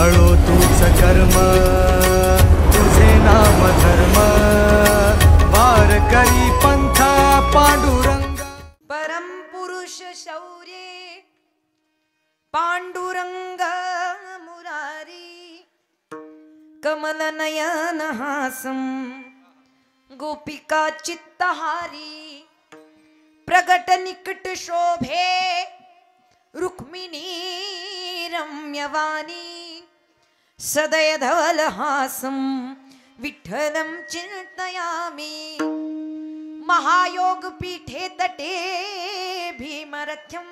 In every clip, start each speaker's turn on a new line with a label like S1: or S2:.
S1: तळो तूच कर्म तुझे नाम धर्म वार करी पंथ पांडुरंग
S2: परम पुरुष शौर्ये पांडुरंग मुरारी कमल नयन हासम गोपिका चित्तहारी प्रगट निकट शोभे रुक्मिणी रम्यवाणी सदय धवल हासम विठ्ठलं चिंतयामि महायोग पीठे तटे भीमरथ्यं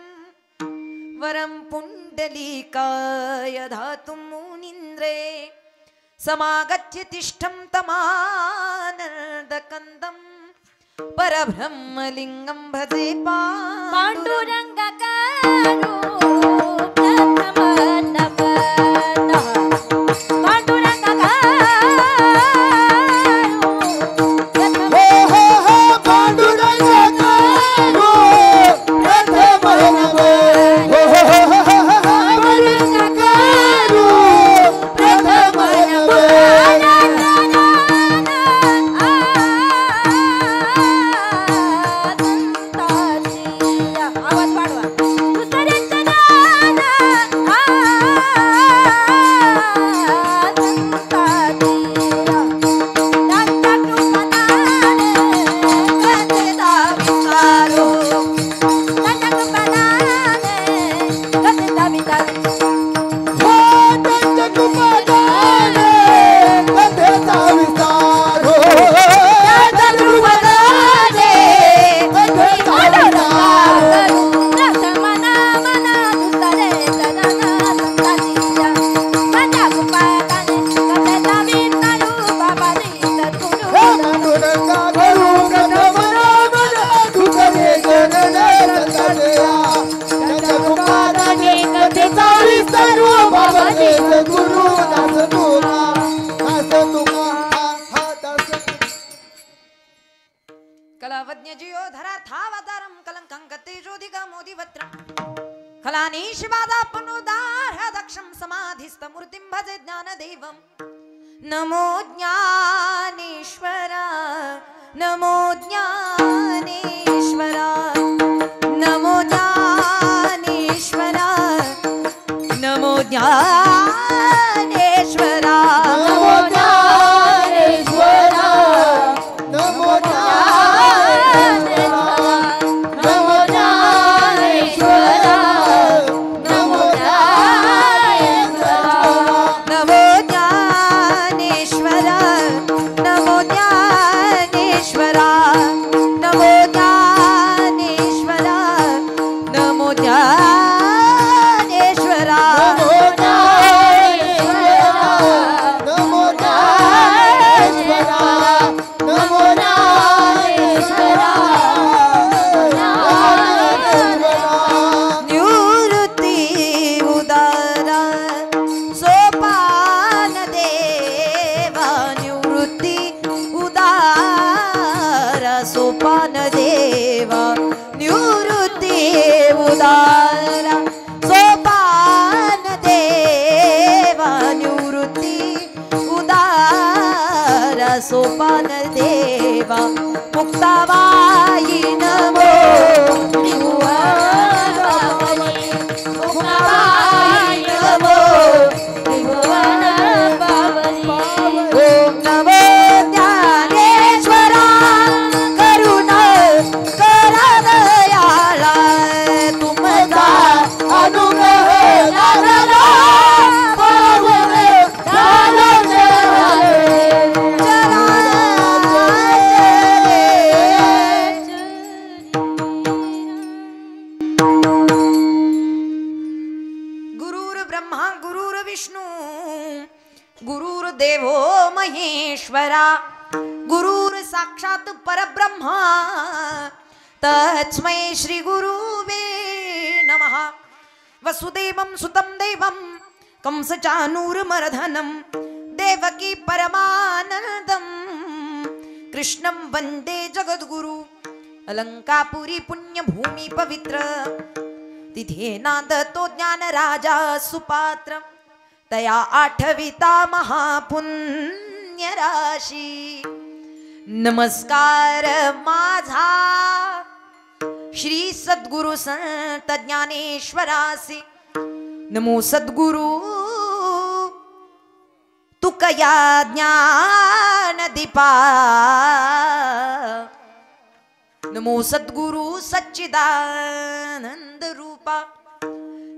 S2: वरं पुण्डलीकाय धातुं मुनीन्द्रे समागत्य तिष्ठं तमानन्दकन्दं परब्रह्मलिङ्गं भजे
S3: पाण्डुरङ्गकारो प्रथमनमनः
S2: नमो ज्ञानेश्वरा नमो ज्ञानेश्वरा नमो ज्ञानेश्वरा नमो ज्ञानेश्वरा नमो ज्ञानेश्वरा नमो ज्ञानेश्वरा नमो ज्ञानेश्वरा नमो सोपान देवा मुक्ताबाई नमो मुक्ताबाई नमो त्रिभुवन पावनी ओम नमो ज्ञानेश्वरा करुणा करा दयाला तुमचा अनुग्रह लाभला पावने गुरुर्देवो महेश्वरा गुरुर साक्षात परब्रह्मा तस्मै श्री गुरुवे नमः वसुदेवं सुतं देवं कंसचानूरमर्दनं देवकी परमानंदं कृष्णं वंदे जगद्गुरु अलंकापुरी पुण्यभूमि पवित्र तिथे नादतो ज्ञान राजा सुपात्र तया आठविता महापुण्य राशी नमस्कार माझा श्री सद्गुरु संत ज्ञानेश्वरासी नमो सद्गुरु तुकया ज्ञान दीपा नमो सद्गुरु सच्चिदानंद रूपा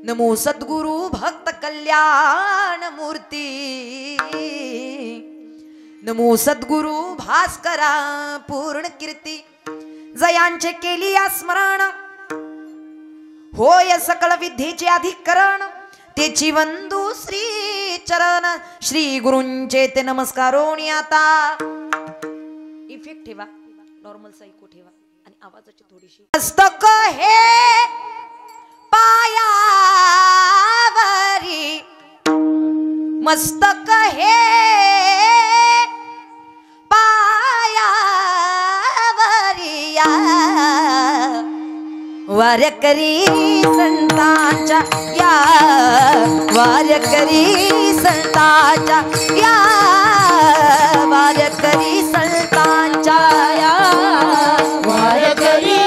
S2: नमो सद्गुरु भक्त कल्याण मूर्ती नमो सद्गुरु भास्करा पूर्ण कीर्ती जयांचे केली स्मरण होय सकल विद्येचे अधिकरण तेची वंदू श्री चरण श्री गुरूंचे ते नमस्कारोणी आता इफेक्ट ठेवा नॉर्मल साईको ठेवा आणि आवाजाची थोडीशी मस्तक हे पायावरी मस्तक हे पायावरी वारकरी संतांच्या या वारकरी संतांच्या या वारकरी संतांच्या या
S3: वारकरी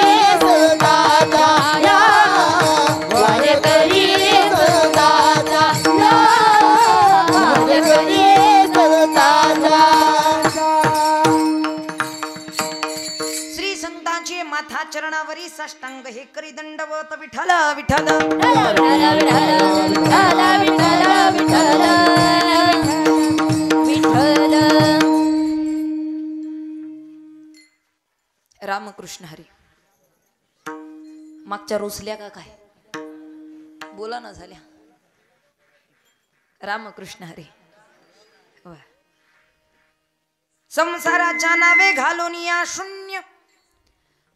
S3: संतांचा या वारकरी संतांचा या वारकरी संतांचा
S2: श्री संतांची माथा चरणावरी साष्टांग हे करी दंडवत विठ्ठल विठ्ठल रामकृष्ण हरी. मागच्या रोसल्या का काय बोला ना झाल्या. रामकृष्ण हरी. संसाराच्या नावे घालून या शून्य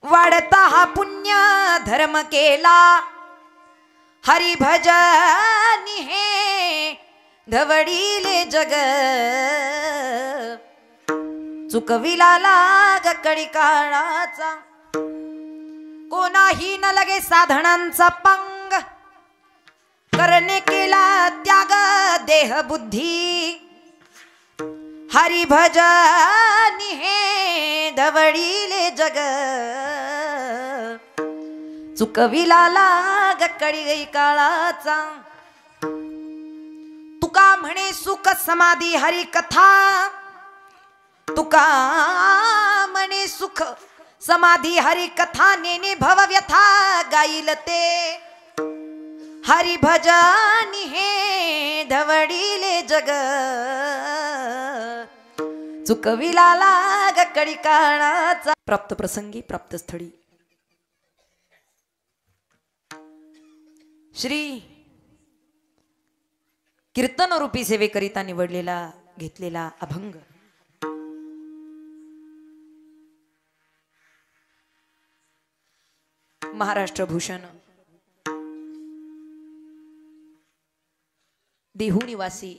S2: वाढता हा पुण्य धर्म केला हरी भजनी हे धवडीले जग चुकविला लाग कडी काळाचा कोणाही न लगे साधनांचा पंग करणे केला त्याग देह बुद्धी हरी भजनी हे धवडीले जग चुकविला लाग कडी काळाचा तुका म्हणे सुख समाधी हरी कथा तुका म्हणे सुख समाधी हरी कथा नेने भव व्यथा गाईल ते हरी भजनी हे धवडीले जग चुकविला लाग कडी काळाचा. प्राप्त प्रसंगी प्राप्त स्थळी श्री कीर्तन रूपी सेवेकरिता निवडलेला घेतलेला अभंग महाराष्ट्र भूषण देहू निवासी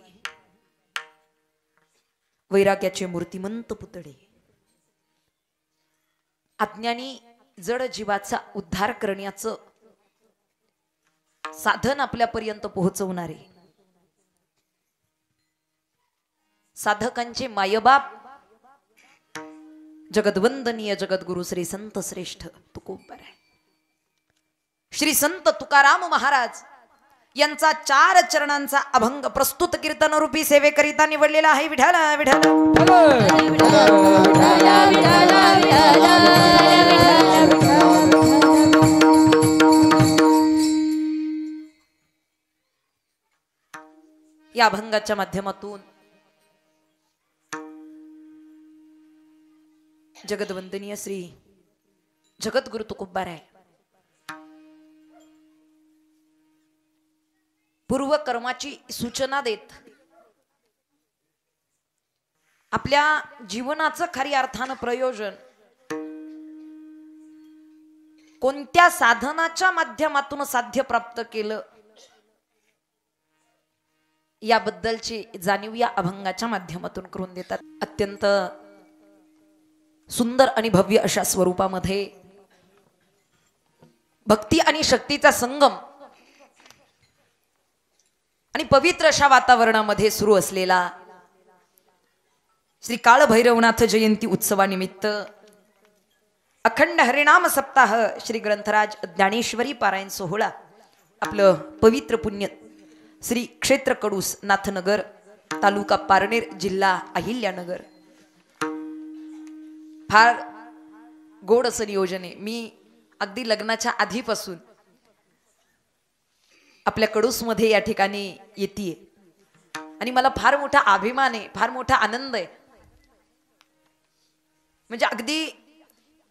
S2: वैराग्याचे मूर्तिमंत पुतळे अज्ञानी जड जीवाचा उद्धार करण्याचं साधन आपल्यापर्यंत पोहोचवणारे साधकांचे मायबाप जगद्वंदनीय जगद्गुरु श्री संत श्रेष्ठ तुकोबर आहे. श्री संत तुकाराम महाराज यांचा 4 चरणांचा अभंग प्रस्तुत कीर्तन रूपी सेवेकरिता निवडलेला आहे. विठ्ठल विठ्ठल या अभंगाच्या माध्यमातून जगद्वंदनीय श्री जगद्गुरु तुकोबार आहे पूर्व कर्माची सूचना देत आपल्या जीवनाचं खऱ्या अर्थानं प्रयोजन कोणत्या साधनाच्या माध्यमातून साध्य प्राप्त केलं याबद्दलची जाणीव या अभंगाच्या माध्यमातून करून देतात. अत्यंत सुंदर आणि भव्य अशा स्वरूपामध्ये भक्ती आणि शक्तीचा संगम आणि पवित्र अशा वातावरणामध्ये सुरू असलेला श्री काळभैरवनाथ जयंती उत्सवानिमित्त अखंड हरिनाम सप्ताह श्री ग्रंथराज ज्ञानेश्वरी पारायण सोहळा आपलं पवित्र पुण्य श्री क्षेत्र कडूस नाथनगर तालुका पारनेर जिल्हा अहिल्यानगर फार गोड असं नियोजन आहे. मी अगदी लग्नाच्या आधीपासून आपल्या कडूसमध्ये या ठिकाणी येते आणि मला फार मोठा अभिमान आहे, फार मोठा आनंद आहे. म्हणजे अगदी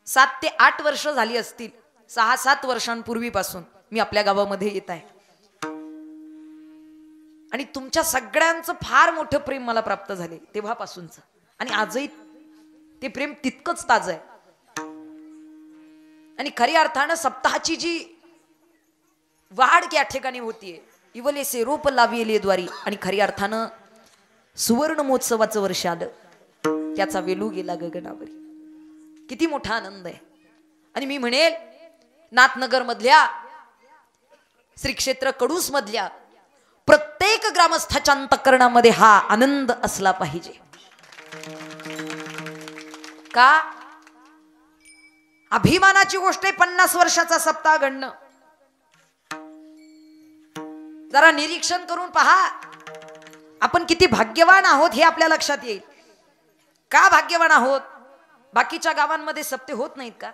S2: 7 ते 8 वर्ष झाली असतील, 6-7 वर्षांपूर्वीपासून मी आपल्या गावामध्ये येत आहे आणि तुमच्या सगळ्यांचं फार मोठं प्रेम मला प्राप्त झाले तेव्हापासूनच आणि आजही ते प्रेम तितकंच ताजं आहे. आणि खऱ्या अर्थानं सप्ताहाची जी वाढ या ठिकाणी होतीये, इवलेसे रोप लाविले द्वारी, आणि खऱ्या अर्थानं सुवर्ण महोत्सवाचं वर्ष आलं, त्याचा वेलू गेला गगनावरी. किती मोठा आनंद आहे. आणि मी म्हणेल नाथनगर मधल्या श्री क्षेत्र कडूस मधल्या प्रत्येक ग्रामस्थाच्या अंतःकरणामध्ये हा आनंद असला पाहिजे. का? अभिमानाची गोष्ट आहे 50 वर्षाचा सप्ताह घडणं. जरा निरीक्षण करून पहा, आपण किती भाग्यवान आहोत हे आपल्या लक्षात येईल. का भाग्यवान आहोत? बाकीच्या गावांमध्ये सप्ते होत नाहीत का?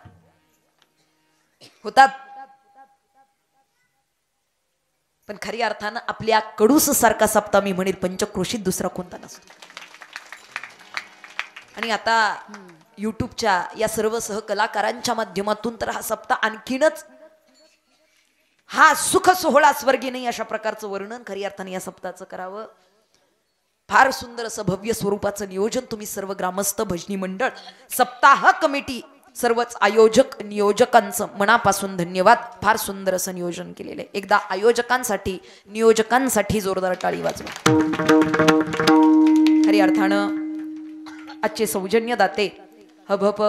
S2: होतात. पण खऱ्या अर्थानं आपल्या कडूस सारखा सप्ताह मी म्हणेल पंचक्रोशीत दुसरा कोणता नसतो. आणि आता युट्यूबच्या या सर्व सहकलाकारांच्या माध्यमातून तर हा सप्ताह आणखीनच हा सुख सोहळा स्वर्गी नाही अशा प्रकारचं वर्णन खऱ्या अर्थाने या सप्ताहाचं करावं. फार सुंदर असं भव्य स्वरूपाचं नियोजन तुम्ही सर्व ग्रामस्थ, भजनी मंडळ, सप्ताह कमिटी, सर्वच आयोजक नियोजकांचं मनापासून धन्यवाद. फार सुंदर असं नियोजन केलेलं आहे. एकदा आयोजकांसाठी, नियोजकांसाठी जोरदार टाळी वाजवा. खऱ्या अर्थानं आजचे सौजन्य दाते हभप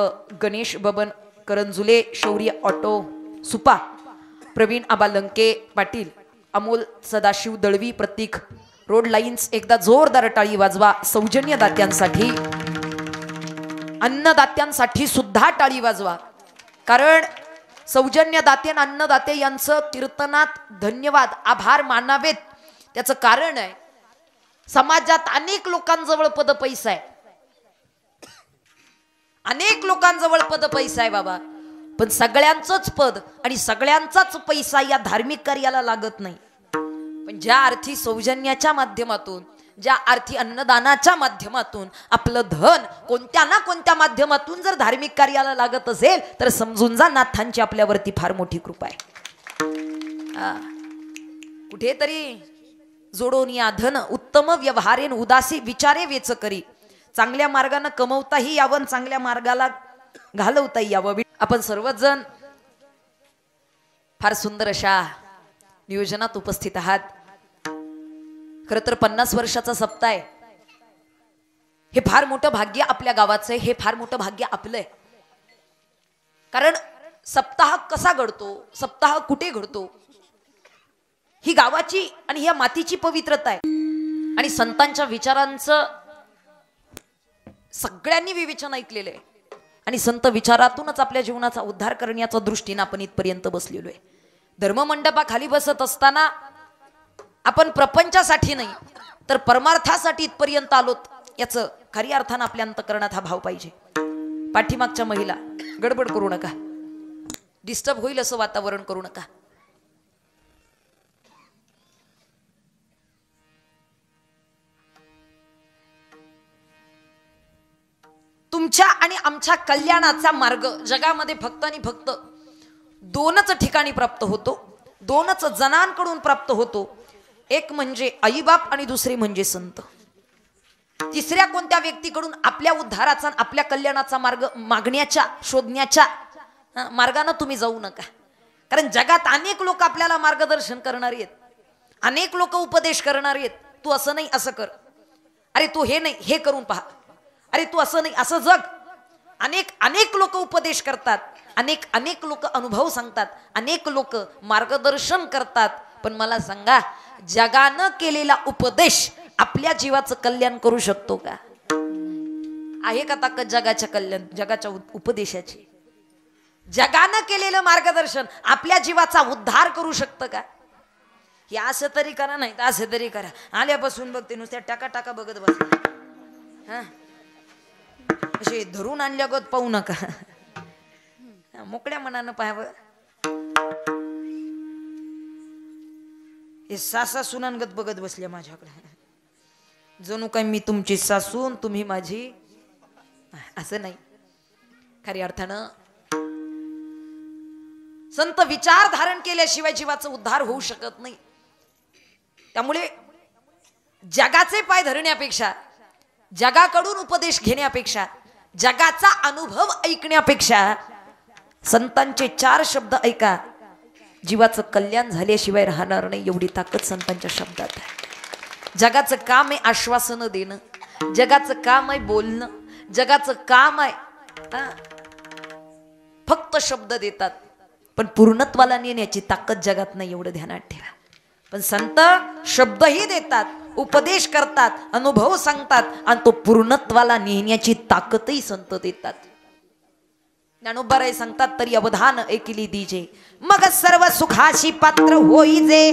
S2: गणेश बबन करंजुले, शौर्य ऑटो सुपा, प्रवीण आबा लंके पाटील, अमोल सदाशिव दळवी, प्रतीक रोड लाईन्स. एकदा जोरदार टाळी वाजवा सौजन्य दात्यांसाठी. अन्नदात्यांसाठी सुद्धा टाळी वाजवा, कारण सौजन्य दाते आणि अन्नदाते यांचं कीर्तनात धन्यवाद, आभार मानावेत. त्याचं कारण आहे, समाजात अनेक लोकांजवळ पद पैसा आहे, अनेक लोकांजवळ पद पैसा आहे बाबा, पण सगळ्यांचंच पद आणि सगळ्यांचाच पैसा या धार्मिक कार्याला लागत नाही. पण ज्या अर्थी सौजन्याच्या माध्यमातून, ज्या अर्थी अन्नदानाच्या माध्यमातून आपलं धन कोणत्या ना कोणत्या माध्यमातून जर धार्मिक कार्याला लागत असेल तर समजून जा नाथांची आपल्यावरती फार मोठी कृपा आहे. कुठेतरी जोडून या धन उत्तम व्यवहारेन उदासी विचारे वेच करी. चांगल्या मार्गाने कमवताही यावं, चांगल्या मार्गाला घालवताही यावं. आपण सर्वजण फार सुंदर अशा नियोजनात उपस्थित आहात. खरं तर 50 वर्षाचा सप्ताह आहे. हे फार मोठं भाग्य आपल्या गावाचं आहे, हे फार मोठं भाग्य आपलं आहे. कारण सप्ताह कसा घडतो, सप्ताह कुठे घडतो, ही गावाची आणि ह्या मातीची पवित्रता आहे. आणि संतांच्या विचारांचं सगळ्यांनी विवेचन ऐकलेलं आहे आणि संत विचारातूनच आपल्या जीवनाचा उद्धार करण्याच्या दृष्टीने आपण इथपर्यंत बसलेलो आहे. धर्ममंडपाखाली बसत असताना आपण प्रपंचासाठी नाही तर परमार्थासाठी इथपर्यंत आलोत, याचं खऱ्या अर्थानं आपल्या अंतःकरणात हा भाव पाहिजे. पाठीमागच्या महिला गडबड करू नका, डिस्टर्ब होईल असं वातावरण करू नका. तुमच्या आणि आमच्या कल्याणाचा मार्ग जगामध्ये फक्त आणि फक्त 2च ठिकाणी प्राप्त होतो, 2च जणांकडून प्राप्त होतो. एक म्हणजे आईबाप आणि दुसरे म्हणजे संत. तिसऱ्या कोणत्या व्यक्तीकडून आपल्या उद्धाराचा, आपल्या कल्याणाचा मार्ग मागण्याच्या, शोधण्याच्या मार्गाने तुम्ही जाऊ नका. कारण जगात अनेक लोक आपल्याला मार्गदर्शन करणारे आहेत, अनेक लोक उपदेश करणारे आहेत. तू असं नाही असं कर, अरे तू हे नाही हे करून पहा, अरे तू असं नाही असं जग. अनेक लोक उपदेश करतात, अनेक लोक अनुभव सांगतात, अनेक लोक मार्गदर्शन करतात. पण मला सांगा, जगानं केलेला उपदेश आपल्या जीवाचं कल्याण करू शकतो का? आहे का ताकद जगाच्या कल्याण, जगाच्या उपदेशाची? जगानं केलेलं मार्गदर्शन आपल्या जीवाचा उद्धार करू शकतं का? हे असं तरी करा, नाही तर असं तरी करा. आल्यापासून बघते नुसत्या टाका टाका बघत बस. हा, असे धरून आणल्यागत पाहू नका. मोकळ्या मनानं पाहावं. हे सासा सुनांगत बघत बसल्या माझ्याकडे, जणू काय मी तुमची सासून तुम्ही माझी. असं नाही. खऱ्या अर्थानं संत विचार धारण केल्याशिवाय जीवाचा उद्धार होऊ शकत नाही. त्यामुळे जगाचे पाय धरण्यापेक्षा, जगाकडून उपदेश घेण्यापेक्षा, जगाचा अनुभव ऐकण्यापेक्षा संतांचे 4 शब्द ऐका. जीवाचं कल्याण झाल्याशिवाय राहणार नाही, एवढी ताकद संतांच्या शब्दात आहे. जगाचं काम आहे आश्वासनं देणं, जगाचं काम आहे बोलणं, जगाचं काम आहे फक्त शब्द देतात, पण पूर्णत्वाला नेण्याची ताकद जगात नाही, एवढं ध्यानात ठेवा. पण संत शब्दही देतात, उपदेश करतात, अनुभव सांगतात, आणि तो पूर्णत्वाला नेण्याची ताकदही संत देतात. ज्ञानोबराय सांगतात, तरी अवधान ऐकली दीजे, मग सर्व सुखाशी पात्र होईजे,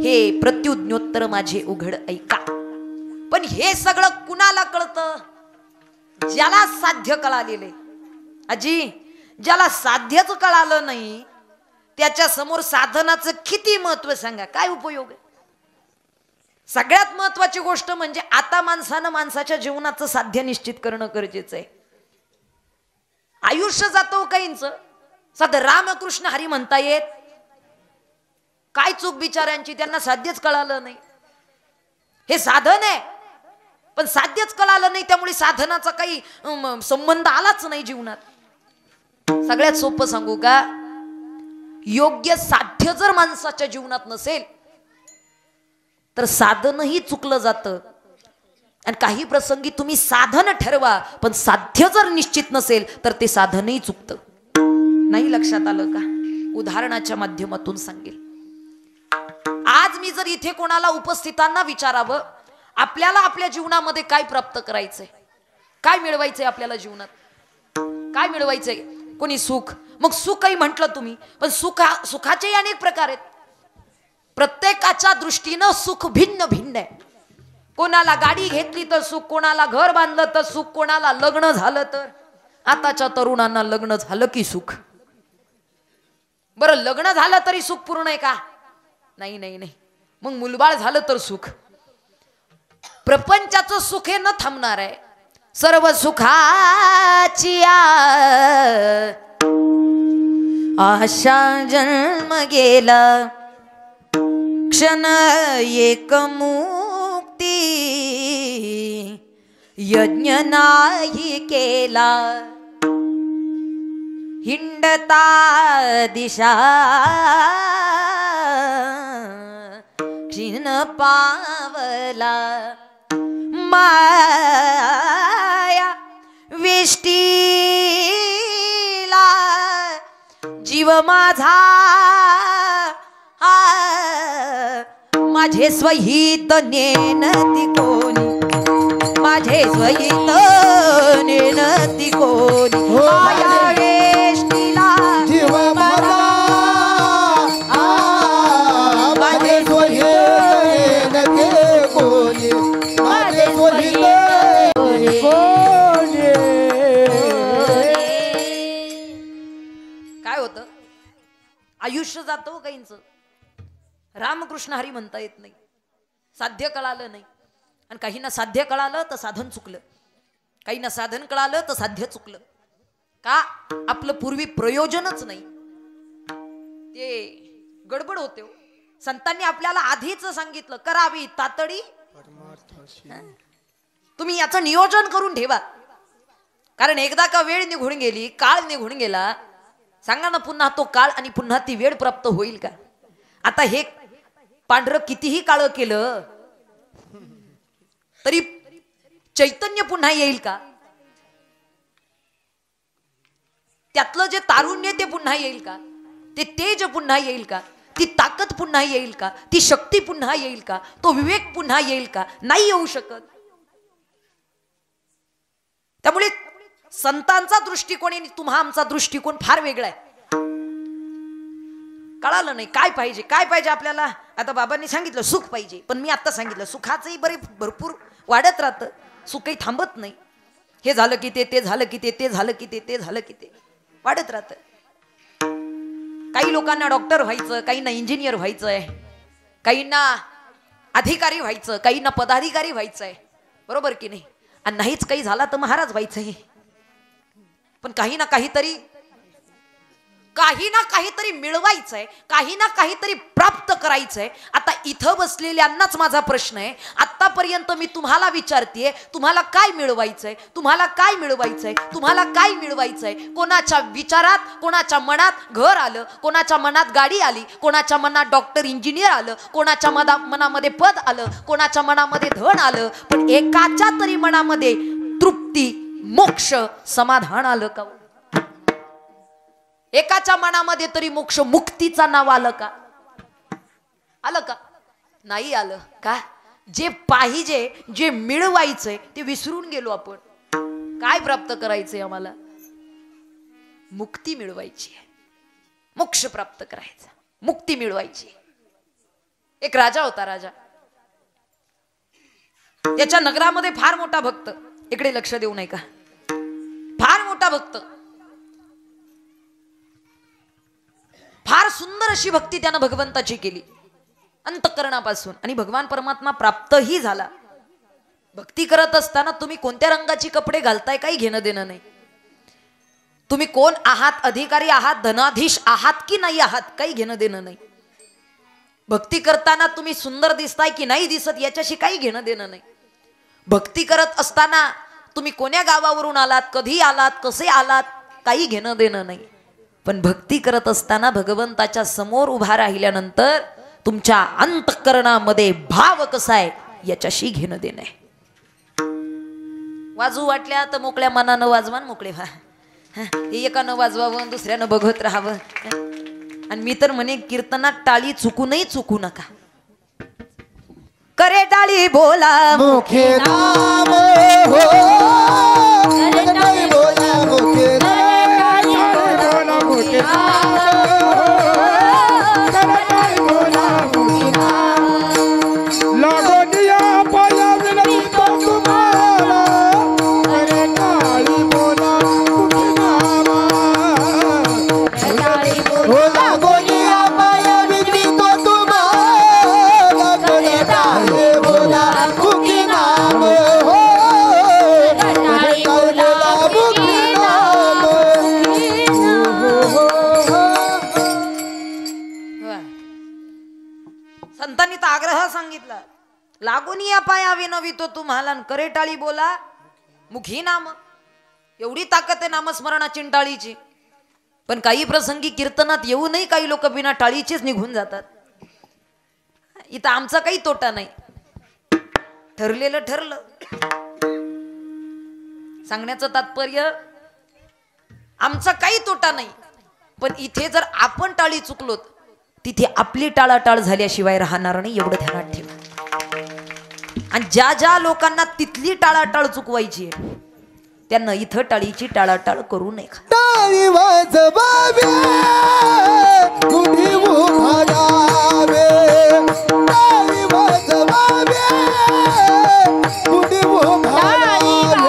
S2: हे प्रत्युज्ञोत्तर माझे उघड ऐका. पण हे सगळं कुणाला कळतं? ज्याला साध्य कळालेले. आजी, ज्याला साध्यच कळालं नाही त्याच्या समोर साधनाचं किती महत्व सांगा, काय उपयोग आहे? सगळ्यात महत्वाची गोष्ट म्हणजे आता माणसानं माणसाच्या जीवनाचं साध्य निश्चित करणं गरजेचं आहे. आयुष्य जातो काहींचं, साधं रामकृष्ण हरी म्हणता येत, काय चूक बिचाऱ्यांची, त्यांना साध्यच कळालं नाही. हे साधन आहे पण साध्यच कळालं नाही, त्यामुळे साधनाचा काही संबंध आलाच नाही जीवनात. सगळ्यात सोपं सांगू का, योग्य साध्य जर माणसाच्या जीवनात नसेल तर साधनही चुकलं जातं. आणि काही प्रसंगी तुम्ही साधन ठरवा, पण साध्य जर निश्चित नसेल तर ते साधनही चुकतं. नाही लक्षात आलं का? उदाहरणाच्या माध्यमातून सांगेल. आज मी जर इथे कोणाला उपस्थितांना विचारावं, आपल्याला आपल्या जीवनामध्ये काय प्राप्त करायचंय, काय मिळवायचंय, आपल्याला जीवनात काय मिळवायचंय? कोणी सुख, मग सुखही म्हटलं तुम्ही, पण सुखाचे अनेक प्रकार आहेत. प्रत्येकाच्या दृष्टीनं सुख भिन्न भिन्न आहे. कोणाला गाडी घेतली तर सुख, कोणाला घर बांधलं तर सुख, कोणाला लग्न झालं तर. आताच्या तरुणांना लग्न झालं की सुख. बरं, लग्न झालं तरी सुख पूर्ण आहे का? नाही नाही नाही. मग मुलबाळ झालं तर सुख. प्रपंचाचं सुख हे न थांबणार आहे. सर्व सुखाची आशा जन्म गेला, क्षण एक मुक्ती यज्ञ नाही केला. हिंडता दिशा क्षीण पावला, माया वेष्टीला जीव माझा माझे स्वहित नेनती कोणी, माझे स्वहित नेनती कोणी. माया वेष्टीला
S3: जीव माझा माझे स्वहित नेनती कोणी, माझे स्वहित कोणी.
S2: काय होतं? आयुष्य जातो काहींच. रामकृष्ण हरी म्हणता येत नाही, साध्य कळालं नाही. आणि काहींना साध्य कळालं तर साधन चुकलं, काहींना साधन कळालं तर साध्य चुकलं. का? आपलं पूर्वी प्रयोजनच नाही, ते गडबड होते. संतांनी आपल्याला आधीच सांगितलं, करावी तातडी. तुम्ही याचं नियोजन करून ठेवा, कारण एकदा का वेळ निघून गेली, काळ निघून गेला, सांगा ना पुन्हा तो काळ आणि पुन्हा ती वेळ प्राप्त होईल का? आता हे पांढरं कितीही काळ केलं तरी चैतन्य पुन्हा येईल का? त्यातलं जे तारुण्य ते पुन्हा येईल का? ते तेज पुन्हा येईल का? ती ताकद पुन्हा येईल का? ती शक्ती पुन्हा येईल का? तो विवेक पुन्हा येईल का? नाही येऊ शकत. त्यामुळे संतांचा दृष्टिकोन आणि तुम्हा आमचा दृष्टिकोन फार वेगळा आहे. कळालं नाही काय पाहिजे, काय पाहिजे आपल्याला. आता बाबांनी सांगितलं सुख पाहिजे, पण मी आता सांगितलं सुखाचंही भरपूर वाढत राहतं, सुखही थांबत नाही. हे झालं की ते झालं की ते झालं की ते झालं की ते वाढत राहतं. काही लोकांना डॉक्टर व्हायचं, काहींना इंजिनियर व्हायचंय, काहींना अधिकारी व्हायचं, काहींना पदाधिकारी व्हायचंय, बरोबर की नाही. आणि नाहीच काही झाला तर महाराज व्हायचंय. पण काही ना काहीतरी मिळवायचंय, काही ना काहीतरी प्राप्त करायचंय. आता इथं बसलेल्यांनाच माझा प्रश्न आहे. आतापर्यंत मी तुम्हाला विचारतेय, तुम्हाला काय मिळवायचंय, तुम्हाला काय मिळवायचंय, तुम्हाला काय मिळवायचंय. कोणाच्या विचारात, कोणाच्या मनात घर आलं, कोणाच्या मनात गाडी आली, कोणाच्या मनात डॉक्टर इंजिनियर आलं, कोणाच्या मनामध्ये पद आलं, कोणाच्या मनामध्ये धन आलं. पण एकाच्या तरी मनामध्ये तृप्ती, मोक्ष, समाधान आलं का? एकाच्या मनामध्ये तरी मोक्ष, मुक्तीचा नाव आलं का? आलं का? नाही आलं. का? जे पाहिजे, जे मिळवायचंय ते विसरून गेलो आपण. काय प्राप्त करायचंय आम्हाला? मुक्ती मिळवायची आहे, मोक्ष प्राप्त करायचा, मुक्ती मिळवायची. एक राजा होता. राजा त्याच्या नगरामध्ये फार मोठा भक्त, इकडे लक्ष देऊ नये का, फार मोठा भक्त, फार सुंदर अशी भक्ती त्यानं भगवंताची केली अंतःकरणापासून, आणि भगवान परमात्मा प्राप्तही झाला. भक्ती करत असताना तुम्ही कोणत्या रंगाची कपडे घालताय काही घेणं देणं नाही. तुम्ही कोण आहात, अधिकारी आहात, धनाधीश आहात की नाही आहात काही घेणं देणं नाही. भक्ती करताना तुम्ही सुंदर दिसताय की नाही दिसत याच्याशी काही घेणं देणं नाही. भक्ती करत असताना तुम्ही कोण्या गावावरून आलात, कधी आलात, कसे आलात काही घेणं देणं नाही. पण भक्ती करत असताना भगवंताच्या समोर उभा राहिल्यानंतर तुमच्या अंतःकरणामध्ये भाव कसा आहे याच्याशी घेणं देणं आहे. वाजू वाटल्या तर मोकळ्या मनानं वाजवा, मोकळे व्हा. हे एकानं वाजवावं, दुसऱ्यानं बघत राहावं. आणि मी तर म्हणे कीर्तनात टाळी चुकूनही चुकू नका. करे टाळी बोला
S3: मुखे नाम हो, करे टाळी बोला मुखे नाम, बोला मुखे नाम, करे टाळी बोला मुखे नाम. लागोनिया पाया विनंती तुम्हाला, करे टाळी बोला मुखे नाम, हो लागोनिया पाया विनंती तुम्हाला, करे टाळी बोला मुखे नाम, हो करे बोला मुखे नाम.
S2: संतांनी तर आग्रह सांगितला, लागून या पाया विनवितो तुम्हाला, करे टाळी बोला मुखी नाम. एवढी ताकद आहे नामस्मरणाची टाळीची. पण काही प्रसंगी कीर्तनात येऊ नये काही लोक बिना टाळीचेच निघून जातात. इथं आमचा काही तोटा नाही, ठरलेलं ठरलं. सांगण्याचं तात्पर्य आमचा काही तोटा नाही, पण इथे जर आपण टाळी चुकलोत तिथे आपली टाळाटाळ झाल्याशिवाय राहणार नाही, एवढं ध्यानात ठेवा. आणि ज्या ज्या लोकांना तिथली टाळाटाळ चुकवायची आहे त्यांना इथं टाळीची टाळाटाळ करू नये.
S3: टाळी वाजवावे, गुढी उभारावे, टाळी वाजवावे, गुढी उभारावे,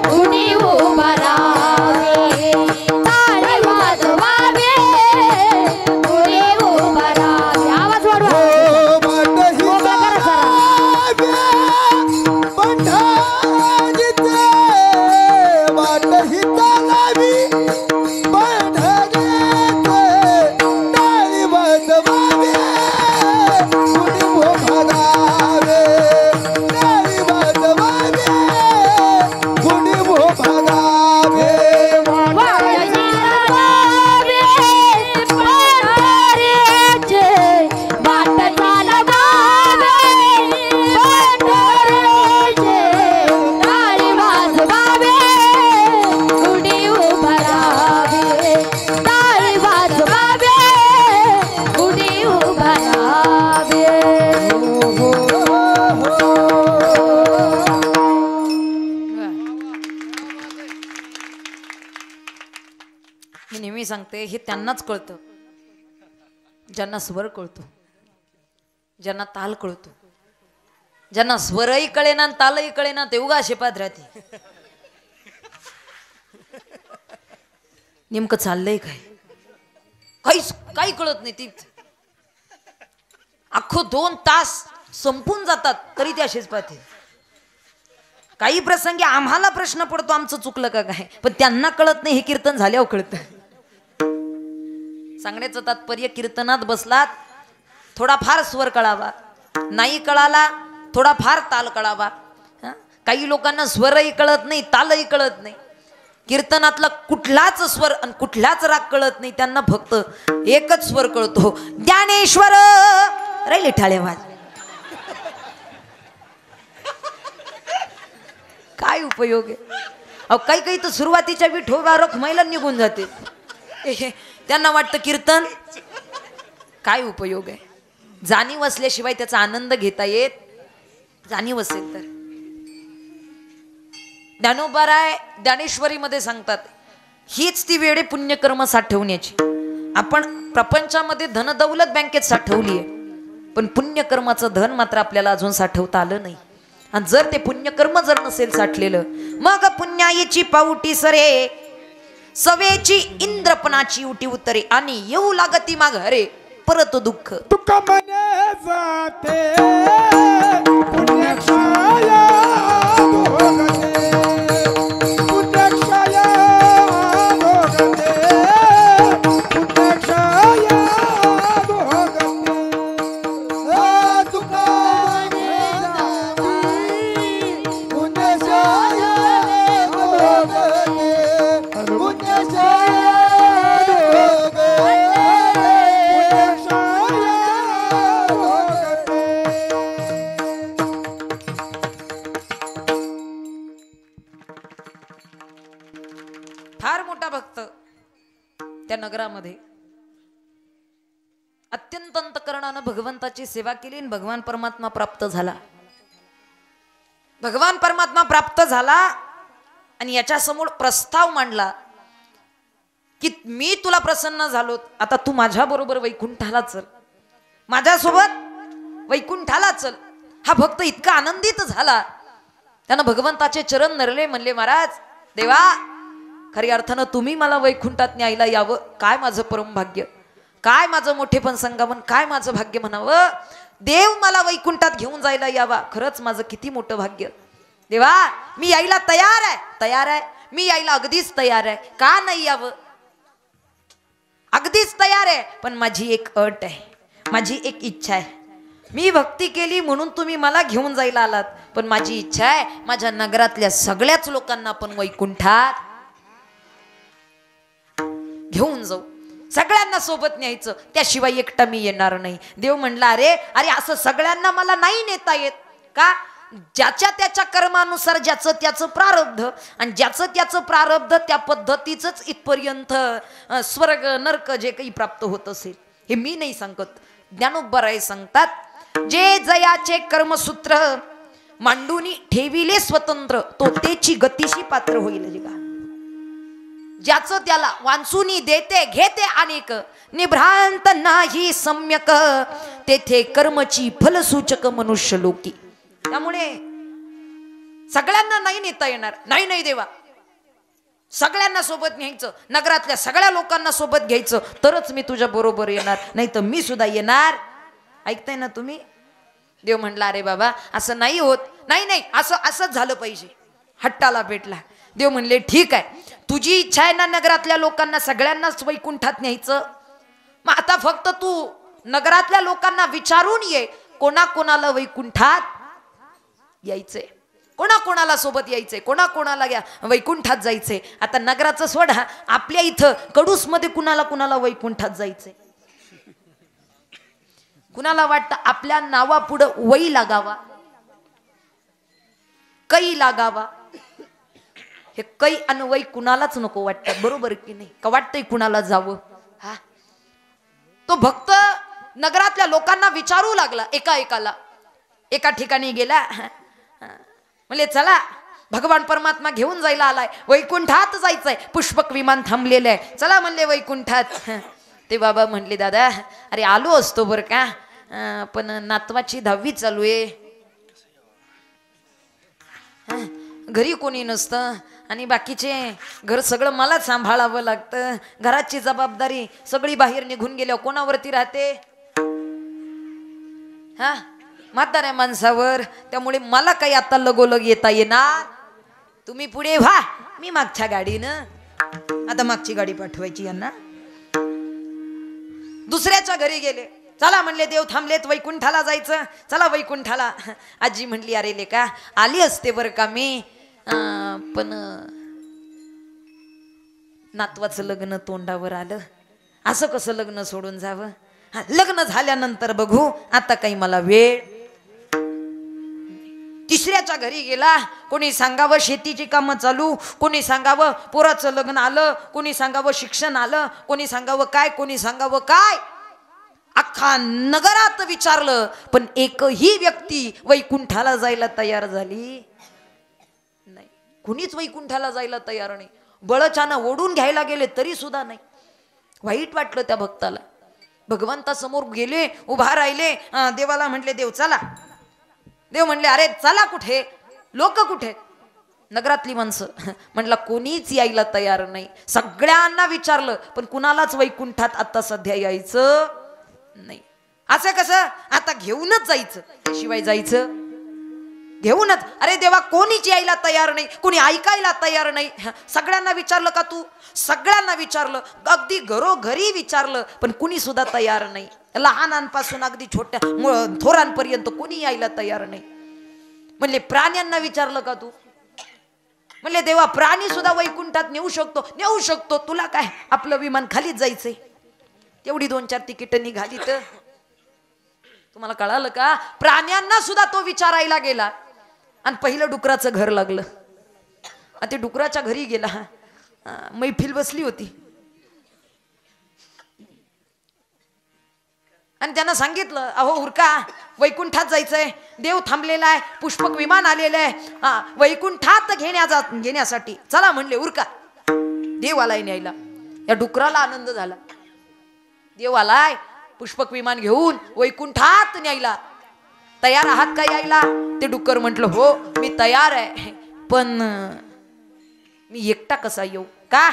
S3: गुढी उभारावे, टाळी वाजवावे, गुढी उभारावे. आवाज वाढवा.
S2: सांगते हे त्यांनाच कळतं ज्यांना स्वर कळतो, ज्यांना ताल कळतो. ज्यांना स्वरही कळेना आणि तालही कळेना ते उगा शेपात राहते. नेमकं चाललंय काय काही कळत नाही. ती अख्खो 2 तास संपून जातात तरी ते असेच पाहते. काही प्रसंगी आम्हाला प्रश्न पडतो आमचं चुकलं का काय, पण त्यांना कळत नाही हे कीर्तन झाल्यावर कळतं. सांगण्याचं तात्पर्य कीर्तनात बसलात थोडाफार स्वर कळावा, नाही कळाला थोडाफार ताल कळावा. काही लोकांना स्वरही कळत नाही तालही कळत नाही. कीर्तनातला कुठलाच स्वर आणि कुठलाच राग कळत नाही. त्यांना फक्त एकच स्वर कळतो, ज्ञानेश्वर राहिले ठाळेवाज. काय उपयोग आहे. अहो काही तर सुरुवातीच्या विठोबा रखमाईला निघून जाते. त्यांना वाटतं कीर्तन काय उपयोग आहे. जाणीव असल्याशिवाय त्याचा आनंद घेता येत. जाणीव असेल तर ज्ञानोबाराय ज्ञानेश्वरी मध्ये सांगतात हीच ती वेळ पुण्यकर्म साठवण्याची. आपण प्रपंचामध्ये धनदौलत बँकेत साठवली आहे, पण पुण्यकर्माचं धन मात्र आपल्याला अजून साठवता आलं नाही. आणि जर ते पुण्यकर्म जर नसेल साठलेलं, मग पुण्याईची पाऊटी सरे, सवेची इंद्रपणाची उटी उतरे, आणि येऊ लागती माघारे परत दुःख.
S4: तुका मने जाते पुण्यक्षया भोगते, पुण्यक्षया भोगते, पुण्यक्षया भोगते. तुका मने जाते पुण्यक्षया भोगते, पुण्यक्षया
S2: फार मोठा भक्त त्या नगरामध्ये अत्यंत अंतकरणानं भगवंताची सेवा केली आणि भगवान परमात्मा प्राप्त झाला. भगवान परमात्मा प्राप्त झाला आणि याच्या समोर प्रस्ताव मांडला की मी तुला प्रसन्न झालो, आता तू माझ्या बरोबर वैकुंठाला चल, माझ्यासोबत वैकुंठाला चल. हा भक्त इतका आनंदित झाला, त्यानं भगवंताचे चरण धरले, म्हणले महाराज देवा, खऱ्या अर्थानं तुम्ही मला वैकुंठात न्यायला यावं, काय माझं परम भाग्य, काय माझं मोठेपण सांगावं, काय माझं भाग्य म्हणावं. देव मला वैकुंठात घेऊन जायला यावा, खरंच माझं किती मोठं भाग्य. देवा मी यायला तयार आहे, तयार आहे, मी यायला अगदीच तयार आहे, का नाही यावं, अगदीच तयार आहे, पण माझी एक अट आहे, माझी एक इच्छा आहे. मी भक्ती केली म्हणून तुम्ही मला घेऊन जायला आलात, पण माझी इच्छा आहे माझ्या नगरातल्या सगळ्याच लोकांना आपण वैकुंठात घेऊन जाऊ, सगळ्यांना सोबत न्यायचं, त्याशिवाय एकटा मी येणार नाही. देव म्हणला अरे अरे असं सगळ्यांना मला नाही नेता येत का, ज्याच्या त्याच्या कर्मानुसार ज्याचं त्याचं प्रारब्ध, आणि ज्याचं त्याचं प्रारब्ध त्या पद्धतीच इथपर्यंत स्वर्ग नरक जे काही प्राप्त होत असेल हे मी नाही सांगत. ज्ञानोबराय सांगतात, जे जयाचे कर्मसूत्र मांडूनी ठेविले स्वतंत्र, तो तेची गतीशी पात्र होईल. जगा ज्याचं त्याला वांचुनी देते घेते अनेक, निभ्रांत नाही सम्यक, तेथे कर्मची फलसूचक मनुष्य लोकी. त्यामुळे सगळ्यांना नाही नेता येणार, नाही नाही देवा, सगळ्यांना सोबत न्यायचं, नगरातल्या सगळ्या लोकांना सोबत घ्यायचं, तरच मी तुझ्या बरोबर येणार, नाही तर मी सुद्धा येणार. ऐकताय ना तुम्ही. देव म्हणला अरे बाबा असं नाही होत, नाही नाही असं असंच झालं पाहिजे. हट्टाला भेटला. देव म्हणले ठीक आहे, तुझी इच्छा आहे ना नगरातल्या लोकांना सगळ्यांनाच वैकुंठात न्यायचं, मग आता फक्त तू नगरातल्या लोकांना विचारून ये कोणाकोणाला वैकुंठात यायचंय, कोणाकोणाला सोबत यायचंय, कोणाकोणाला वैकुंठात जायचंय. आता नगराचं सोडा, आपल्या इथं कडूस मध्ये कुणाला कुणाला वैकुंठात जायचंय. कुणाला वाटतं आपल्या नावापुढं वै लागावा, कै लागावा. हे कै आणि वै कुणालाच नको वाटतं, बरोबर की नाही, का वाटतंय कुणाला जावं. हा तो भक्त नगरातल्या लोकांना विचारू लागला, एका एकाला. एका ठिकाणी गेला, म्हणले चला भगवान परमात्मा घेऊन जायला आलाय, वैकुंठात जायचंय, पुष्पक विमान थांबलेलं आहे, चला म्हणले वैकुंठात. ते बाबा म्हणले दादा अरे आलो असतो बरं का, पण नातवाची 10वी चालू आहे, घरी कोणी नसतं आणि बाकीचे घर सगळं मला सांभाळावं लागतं, घराची जबाबदारी सगळी बाहेर निघून गेल्यावर कोणावरती राहते, हा म्हाताऱ्या माणसावर. त्यामुळे मला काही आता लगोलग येता येणार, तुम्ही पुढे व्हा, मी मागच्या गाडीनं. आता मागची गाडी पाठवायची यांना. दुसऱ्याच्या घरी गेले, चला म्हणले देव थांबलेत, वैकुंठाला जायचं, चला वैकुंठाला. आजी म्हणली अरे लेका आली असते बरं का मी, पण नातवाचं लग्न तोंडावर आलं, असं कसं लग्न सोडून जावं, लग्न झाल्यानंतर बघू, आता काही मला वेळ. तिसऱ्याच्या घरी गेला, कोणी सांगावं शेतीची कामं चालू, कोणी सांगावं पोराचं लग्न आलं, कोणी सांगावं शिक्षण आलं, कोणी सांगावं काय, कोणी सांगावं काय. अख्खा नगरात विचारलं पण एकही व्यक्ती वैकुंठाला जायला तयार झाली नाही. कुणीच वैकुंठाला जायला तयार नाही. बळचानं ओढून घ्यायला गेले तरी सुद्धा नाही. वाईट वाटलं त्या भक्ताला. भगवंतासमोर गेले, उभा राहिले, देवाला म्हटले देव चला. देव म्हणले अरे चला कुठे, लोक कुठे, नगरातली माणसं. म्हटलं कोणीच यायला तयार नाही. सगळ्यांना विचारलं पण कुणालाच वैकुंठात आता सध्या यायचं नाही. असं कसं, आता घेऊनच जायचं, शिवाय जायचं घेऊनच. अरे देवा कोणीच यायला तयार नाही, कोणी ऐकायला तयार नाही. सगळ्यांना विचारलं का तू, सगळ्यांना विचारलं, अगदी घरोघरी विचारलं पण कुणी सुद्धा तयार नाही. लहानांपासून अगदी छोट्या थोरांपर्यंत कोणी यायला तयार नाही. म्हणले प्राण्यांना विचारलं का तू, म्हणले देवा प्राणी सुद्धा वैकुंठात नेऊ शकतो, नेऊ शकतो, तुला काय आपलं विमान खालीच जायचंय. तेवढी 2-4 तिकीट निघाली तर तुम्हाला कळालं का, प्राण्यांना सुद्धा तो विचारायला गेला. आणि पहिलं डुकराचं घर लागलं. ते डुकराच्या घरी गेला, मैफिल बसली होती आणि त्यांना सांगितलं अहो उरका, वैकुंठात जायचंय, देव थांबलेला आहे, पुष्पक विमान आलेलं आहे, वैकुंठात घेण्यासाठी चला म्हणले उरका. देव आलाय न्यायला. या डुकराला आनंद झाला, देव आलाय पुष्पक विमान घेऊन वैकुंठात न्यायला. तयार आहात का यायला. ते डुक्कर म्हटलं हो मी तयार आहे, पण मी एकटा कसा येऊ, का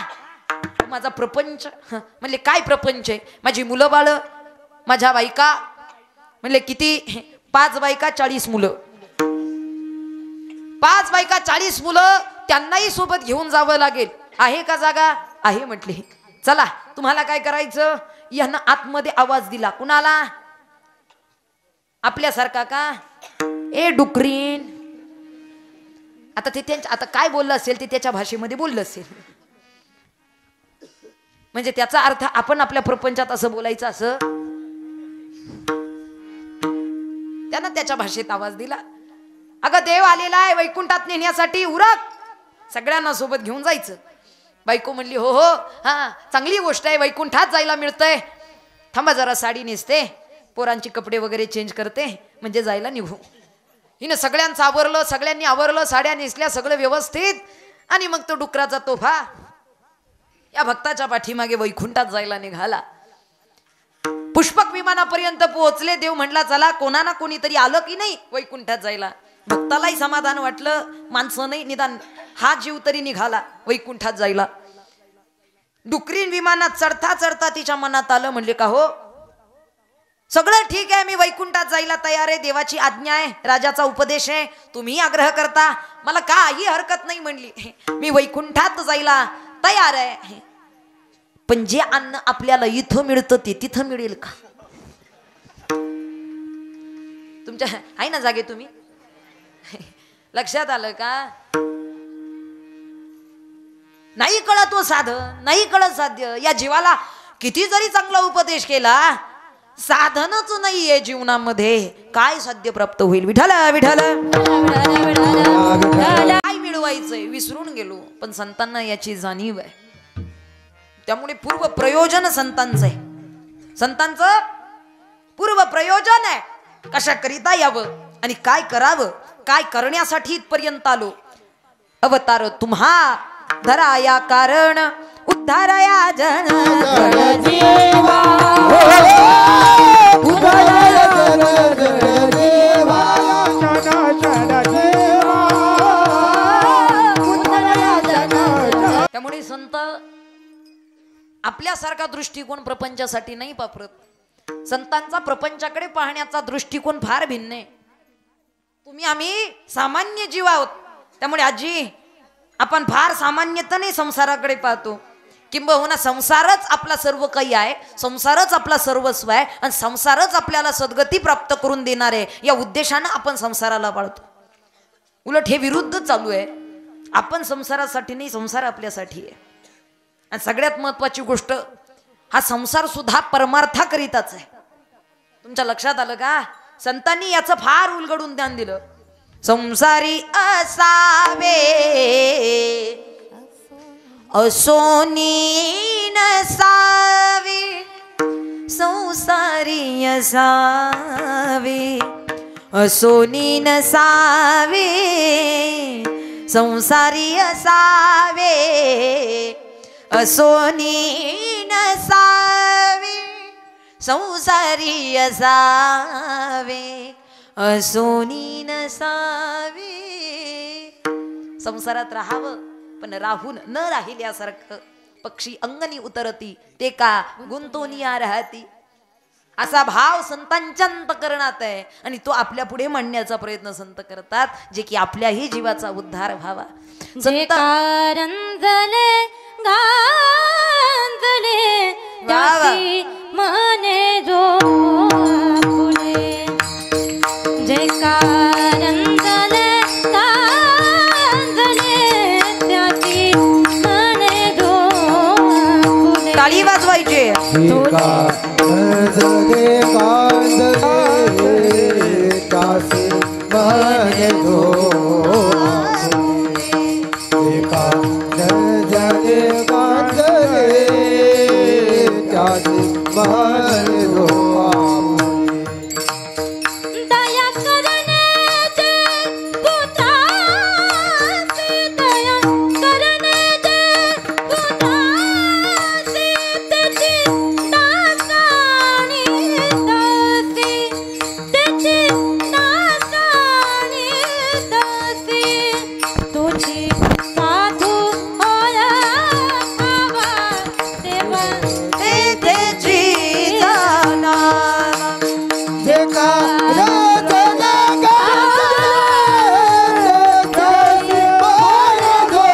S2: माझा प्रपंच. म्हणले काय प्रपंच आहे, माझी मुलं बाळ, माझ्या बायका. म्हणले किती, 5 बायका 40 मुलं. 5 बायका 40 मुलं, त्यांनाही सोबत घेऊन जावं लागेल. आहे का जागा, आहे म्हटले. चला तुम्हाला काय करायचं. यांना आतमध्ये आवाज दिला, कुणाला, आपल्यासारखा का, ए डुकरीन. आता ते त्यांच्या, आता काय बोललं असेल ते त्याच्या भाषेमध्ये बोललं असेल, म्हणजे त्याचा अर्थ आपण आपल्या प्रपंचात असं बोलायचं असं. त्यानं त्याच्या भाषेत आवाज दिला, अगं देव आलेला आहे वैकुंठात नेण्यासाठी, उरक, सगळ्यांना सोबत घेऊन जायचं. बायको म्हणली हो हो हा चांगली गोष्ट आहे, वैकुंठात जायला मिळतंय, थांबा जरा साडी नेसते, पोरांची कपडे वगैरे चेंज करते, म्हणजे जायला निघू. हिनं सगळ्यांचं आवरलं, सगळ्यांनी आवरलं, साड्या नेसल्या, सगळं व्यवस्थित. आणि मग तो डुकराचा तोफा या भक्ताच्या पाठीमागे वैकुंठात जायला निघाला. पुष्पक विमानापर्यंत पोहोचले. देव म्हणला चला, कोणा ना कोणीतरी आलं की नाही वैकुंठात जायला. भक्तालाही समाधान वाटलं, माणसं नाही निदान हा जीव तरी निघाला वैकुंठात जायला. डुकरीन विमानात चढता चढता तिच्या मनात आलं, म्हणले का हो सगळं ठीक आहे, मी वैकुंठात जायला तयार आहे, देवाची आज्ञा आहे, राजाचा उपदेश आहे, तुम्ही आग्रह करता, मला काही हरकत नाही म्हणली, मी वैकुंठात जायला तयार आहे. पण जे अन्न आपल्याला इथं मिळतं ते तिथं मिळेल का. तुमच्या आहे ना जागे तुम्ही, लक्षात आलं का. नाही कळत तो साधन, नाही कळत साध्य. या जीवाला किती जरी चांगला उपदेश केला, साधनच नाहीये जीवनामध्ये, काय साध्य प्राप्त होईल. विठ्ठल विठ्ठल काय मिळवायचंय विसरून गेलो. पण संतांना याची जाणीव आहे. त्यामुळे पूर्व प्रयोजन संतांचं आहे, संतांचं पूर्व प्रयोजन आहे. कशा करिता यावं आणि काय करावं, काय करण्यासाठी इथपर्यंत आलो. अवतार तुम्हा धराया कारण उद्धारया जन
S3: देवा
S4: उदया जन जन देवा शरण देवा
S3: उद्धरया जन.
S2: त्यामुळे संत आपल्यासारखा दृष्टिकोन प्रपंचासाठी नाही वापरत. संतांचा प्रपंचाकडे पाहण्याचा दृष्टिकोन फार भिन्न आहे. तुम्ही आम्ही सामान्य जीव आहोत. त्यामुळे आजी आपण फार सामान्यतेने संसाराकडे पाहतो. किंबहुना संसारच आपला सर्व काही आहे, संसारच आपला सर्वस्व आहे आणि संसारच आपल्याला सद्गती प्राप्त करून देणार आहे या उद्देशानं आपण संसाराला पाळतो. उलट हे विरुद्ध चालू आहे. आपण संसारासाठी नाही, संसार आपल्यासाठी आहे. आणि सगळ्यात महत्वाची गोष्ट, हा संसार सुद्धा परमार्थाकरिताच आहे. तुमच्या लक्षात आलं का? संतांनी याचं फार उलगडून ध्यान दिलं. संसारी असावे असोनी नसावे, संसारी असावे असोनी नसावे, संसारी असावे असोनी नसावे, संसारी असावे असोनी नसावे. संसारात राहावं पण राहून न राहिल्यासारखं. पक्षी अंगणी उतरती ते का गुंतोनिया राहती, असा भाव संतांच्या अंतःकरणात आहे. आणि तो आपल्या पुढे मांडण्याचा प्रयत्न संत करतात, जे की आपल्याही जीवाचा उद्धार व्हावा.
S3: जे कारंजले गांजले त्याची मने जो फुले. जे कारंजले गांजले त्याची मने जो फुले.
S2: टाळी वाजवायची.
S4: जगे कांदले कासे मन धो एका जगे कांदले कासे मन धो.
S3: दया करण्याचे पुत्राचे, दया करण्याचे पुत्राचे त्याची दासानी दासी, त्याची दासानी दासी. तुझी साधू ओळखावा तेव्हा
S2: तेथेची जाणा.
S4: जे कारंजले गांजले कासे मन धो.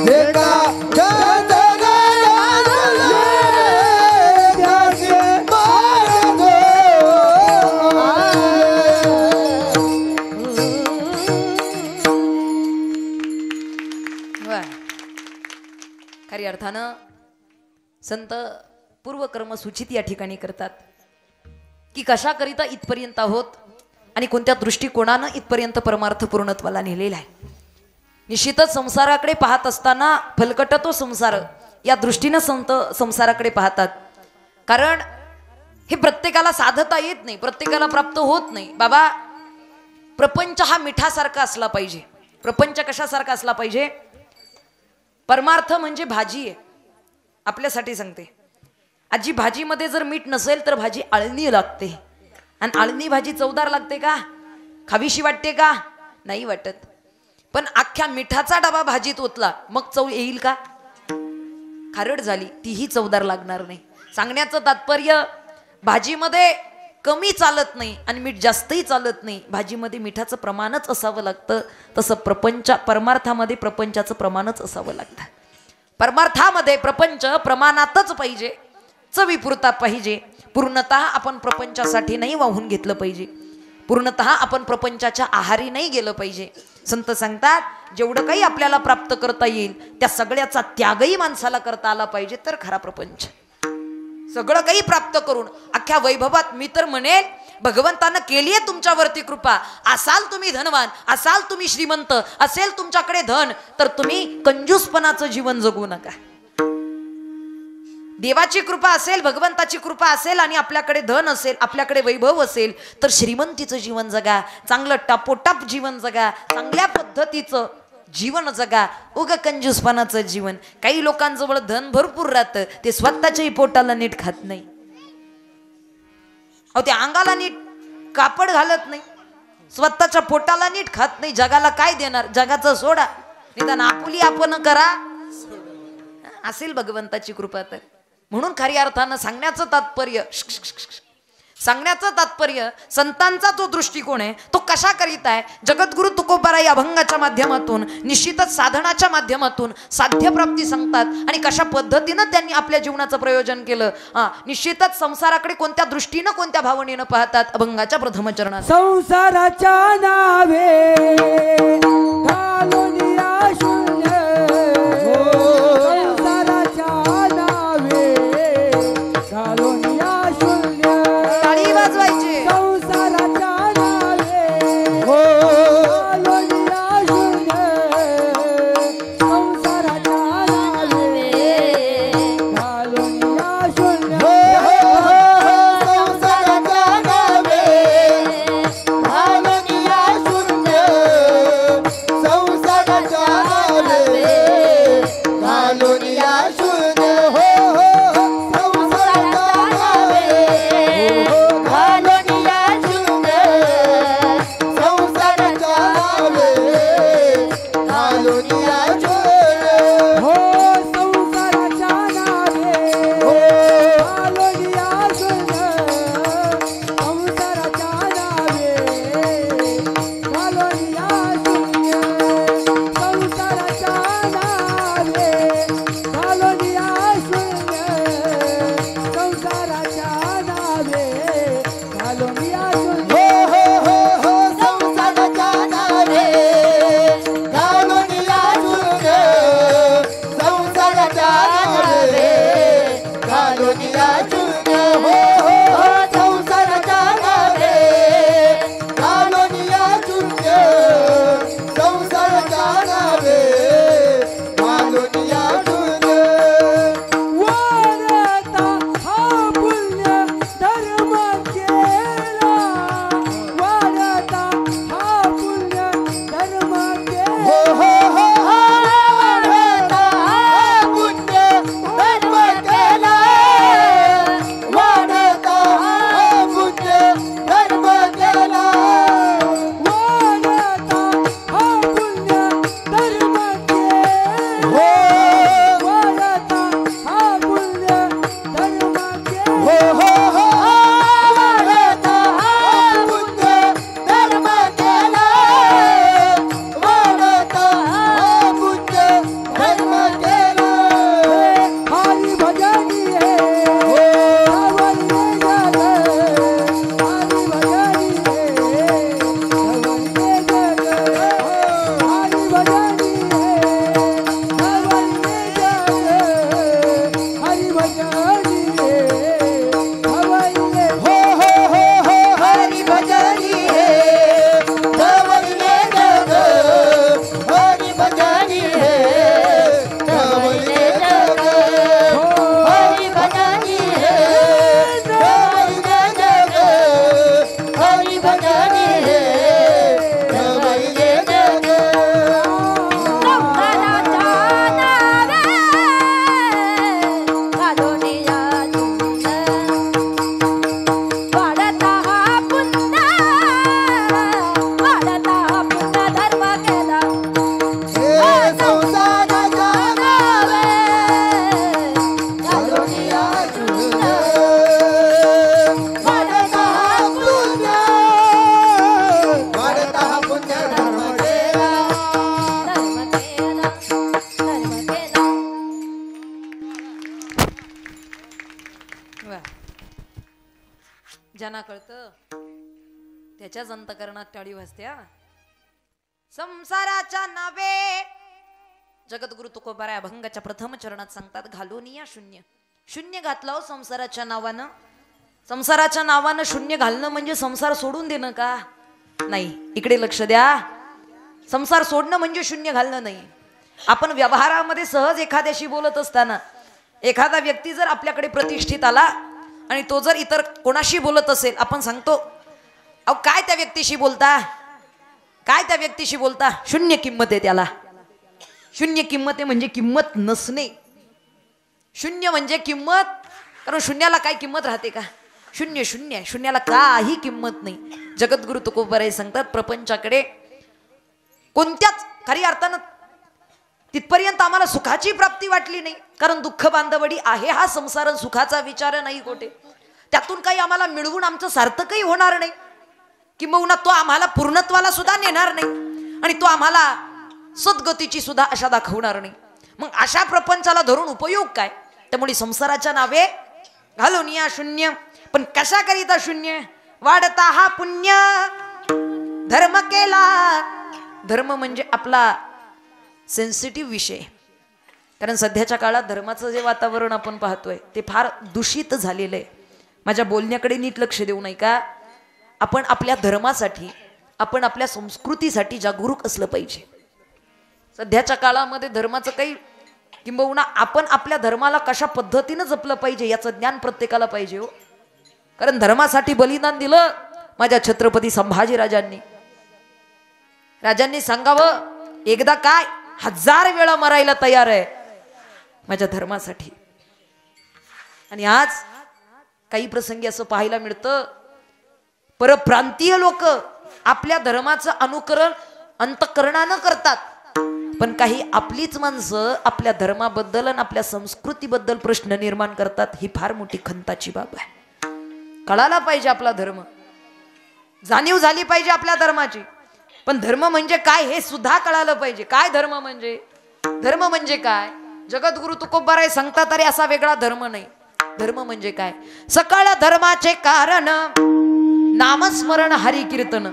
S4: जे कारंजले गांजले कासे मन धो.
S2: वा. खरी अर्थानं संत पूर्वकर्म सूचित या ठिकाणी करतात की कशाकरिता इथपर्यंत आहोत आणि कोणत्या दृष्टिकोनानं इथपर्यंत परमार्थ पूर्णत्वाला नेलेला आहे. निश्चितच संसाराकडे पाहत असताना फलकट तो संसार या दृष्टीनं संत संसाराकडे पाहतात. कारण हे प्रत्येकाला साधता येत नाही, प्रत्येकाला प्राप्त होत नाही. बाबा, प्रपंच हा मिठासारखा असला पाहिजे. प्रपंच कशासारखा असला पाहिजे? परमार्थ म्हणजे भाजी आहे. आपल्यासाठी सांगते, आजी भाजीमध्ये जर मीठ नसेल तर भाजी आळणी लागते. आणि आळणी भाजी चवदार लागते का? खावीशी वाटते का? नाही वाटत. पण अख्ख्या मिठाचा डबा भाजीत ओतला मग चव येईल का? खारट झाली तीही चवदार लागणार नाही. सांगण्याचं तात्पर्य, भाजीमध्ये कमी चालत नाही आणि मीठ जास्तही चालत नाही. भाजीमध्ये मिठाचं प्रमाणच असावं लागतं. तसं परमार्थामध्ये प्रपंचाचं प्रमाणच असावं लागतं. परमार्थामध्ये प्रपंच प्रमाणातच पाहिजे, चवीपुरता पाहिजे. पूर्णतः आपण प्रपंचासाठी नाही वाहून घेतलं पाहिजे, पूर्णतः आपण प्रपंचाच्या आहारी नाही गेलं पाहिजे. संत सांगतात, जेवढं काही आपल्याला प्राप्त करता येईल त्या सगळ्याचा त्यागही माणसाला करता आला पाहिजे तर खरा प्रपंच. सगळं काही प्राप्त करून अख्ख्या वैभवात मी तर म्हणेल भगवंतानं केली आहे तुमच्यावरती कृपा. असाल तुम्ही धनवान, असाल तुम्ही श्रीमंत, असेल तुमच्याकडे धन, तर तुम्ही कंजूसपणाचं जीवन जगू नका. देवाची कृपा असेल, भगवंताची कृपा असेल आणि आपल्याकडे धन असेल, आपल्याकडे वैभव असेल तर श्रीमंतीचं जीवन जगा, चांगलं टापोटाप जीवन जगा, चांगल्या पद्धतीचं जीवन जगा. उग कंजूसपणाचं जीवन. काही लोकांजवळ धन भरपूर राहतं, ते स्वतःच्याही पोटाला नीट खात नाही. अहो ते अंगाला नीट कापड घालत नाही, स्वतःच्या पोटाला नीट खात नाही. जगाला काय देणार? जगाचं सोडा, निदान आपुली आपण करा. असेल भगवंताची कृपा तर. म्हणून खऱ्या अर्थानं सांगण्याचं तात्पर्य संतांचा जो दृष्टिकोन आहे तो कशा करीता आहे. जगद्गुरु तुकोबाराय अभंगाच्या माध्यमातून निश्चितच साधनाच्या माध्यमातून साध्यप्राप्ती सांगतात आणि कशा पद्धतीनं त्यांनी आपल्या जीवनाचं प्रयोजन केलं. निश्चितच संसाराकडे कोणत्या दृष्टीनं कोणत्या भावनेनं पाहतात अभंगाच्या प्रथम चरणात.
S4: संसाराच्या नावे घालून या शून्य, संसाराच्या नावे घालून या शून्य,
S2: टाळी वाजवायची.
S4: संसाराच्या नावे घालून या शून्य, संसाराच्या नावे घालून या शून्य, संसाराच्या नावे घालून या शून्य, संसाराच्या नावे घालून या शून्य, संसाराच्या नावे घालून या शून्य, संसाराच्या नावे घालून या शून्य, हो संसाराच्या नावे घालून या शून्य, संसाराच्या नावे घालून या शून्य, संसाराच्या नावे घालून या शून्य, संसाराच्या नावे घालून या शून्य, हो हो हो संसाराच्या नावे घालून या शून्य, संसाराच्या नावे घालून या शून्य, हो हो हो संसाराच्या नावे घालून या शून्य, संसाराच्या नावे घालून या शून्य, वाढता हा पुण्य धर्म केला, वाढता हा पुण्य धर्म केला, हो हो हो वाढता हा पुण्य धर्म केला, वाढता हा पुण्य धर्म केला, वाढता हा पुण्य धर्म केला, हो वाढता हा पुण्य धर्म केला, हो हो हो वाढता हा पुण्य धर्म केला, वाढता हा पुण्य धर्म केला, हरी भजनी है धवले जग, हरी भजनी है धवले जग, हरी भजनी है धवले जग, हरी भजनी है धवले, हो हो हो हो हरी भजनी है धवले जग, हरी भजनी है धवले जग, हरी भजनी है धवले जग, हरी भजनी है धवले जग,
S3: संसाराच्या नावे घालून या शून्य, वाढता हा पुण्य, वाढता हा पुण्य धर्म केला,
S4: संसाराच्या नावे घालून या शून्य, वाढता हा पुण्य, वाढता हा पुण्य धर्म केला,
S3: धर्म केला, धर्म केला.
S2: वा. ज्यांना कळतं त्याच्याच अंतकरणात टाळी वाजत्या. संसाराच्या नावे जगद्गुरु तुकोबाराय अभंगाच्या प्रथम चरणात सांगतात घालून या शून्य. शून्य घातलं हो संसाराच्या नावानं. संसाराच्या नावानं शून्य घालणं म्हणजे संसार सोडून देणं का? नाही. इकडे लक्ष द्या. संसार सोडणं म्हणजे शून्य घालणं नाही. आपण व्यवहारामध्ये सहज एखाद्याशी बोलत असताना एखादा व्यक्ती जर आपल्याकडे प्रतिष्ठित आला आणि तो जर इतर कोणाशी बोलत असेल, आपण सांगतो अहो काय त्या व्यक्तीशी बोलता, काय त्या व्यक्तीशी बोलता, शून्य किंमत आहे त्याला. शून्य किंमत आहे म्हणजे किंमत नसणे. शून्य म्हणजे किंमत, कारण शून्याला काय किंमत राहते का? शून्य शून्य, शून्याला काही किंमत नाही. जगद्गुरु तुकोबाराय सांगतात प्रपंचाकडे कोणत्याच खरी अर्थानं तिथपर्यंत आम्हाला सुखाची प्राप्ती वाटली नाही, कारण दुःख बांधवडी आहे हा संसार, सुखाचा विचार नाही कोठे. त्यातून काही आम्हाला मिळवून आमचं सार्थकही होणार नाही, किंबहुना तो आम्हाला पूर्णत्वाला सुद्धा नेणार नाही आणि तो आम्हाला सद्गतीची सुद्धा आशा दाखवणार नाही. मग अशा प्रपंचाला धरून उपयोग काय? त्यामुळे संसाराच्या नावे घालून या शून्य. पण कशा करिता शून्य? वाढता हा पुण्य धर्म केला. धर्म म्हणजे आपला सेन्सिटिव्ह विषय, कारण सध्याच्या काळात धर्माचं जे वातावरण आपण पाहतोय ते फार दूषित झालेलं आहे. माझ्या बोलण्याकडे नीट लक्ष देऊ नये का? आपण आपल्या धर्मासाठी, आपण आपल्या संस्कृतीसाठी जागरूक असलं पाहिजे. सध्याच्या काळामध्ये धर्माचं काही, किंबहुना आपण आपल्या धर्माला कशा पद्धतीनं जपलं पाहिजे याचं ज्ञान प्रत्येकाला पाहिजे हो. कारण धर्मासाठी बलिदान दिलं माझ्या छत्रपती संभाजीराजांनी. राजांनी सांगावं एकदा काय 1000 वेळा मरायला तयार आहे माझ्या धर्मासाठी. आणि आज काही प्रसंगी असं पाहायला मिळतं, परप्रांतीय लोक आपल्या धर्माचं अनुकरण अंतःकरणानं करतात, पण काही आपलीच माणसं आपल्या धर्माबद्दल आणि आपल्या संस्कृतीबद्दल प्रश्न निर्माण करतात. ही फार मोठी खंताची बाब आहे. कळायला पाहिजे आपला धर्म, जाणीव झाली पाहिजे आपल्या धर्माची. पण धर्म म्हणजे काय हे सुद्धा कळालं पाहिजे. काय धर्म म्हणजे? धर्म म्हणजे काय? जगद्गुरु तुकोबाराय सांगतात अरे असा वेगळा धर्म नाही. धर्म म्हणजे काय? सकळ धर्माचे कारण नामस्मरण हरी कीर्तन.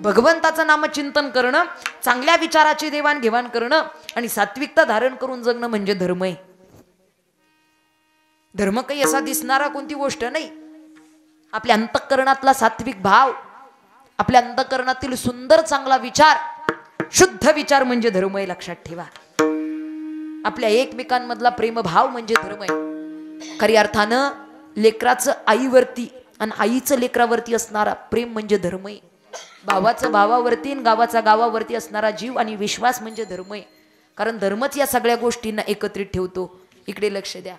S2: भगवंताचं नामचिंतन करणं, चांगल्या विचाराची देवाणघेवाण करणं आणि सात्विकता धारण करून जगणं म्हणजे धर्म आहे. धर्म काही असा दिसणारा कोणती गोष्ट नाही. आपल्या अंतःकरणातला सात्विक भाव, आपल्या अंतःकरणातील सुंदर चांगला विचार, शुद्ध विचार म्हणजे धर्म आहे. लक्षात ठेवा. आपल्या एकमेकांमधला प्रेमभाव म्हणजे धर्म आहे. खरी अर्थानं लेकराचं आईवरती आणि आईचं लेकरावरती असणारा प्रेम म्हणजे धर्म आहे. भावाचं भावावरती आणि गावाचा गावावरती असणारा जीव आणि विश्वास म्हणजे धर्म आहे. कारण धर्मच या सगळ्या गोष्टींना एकत्रित ठेवतो. इकडे लक्ष द्या.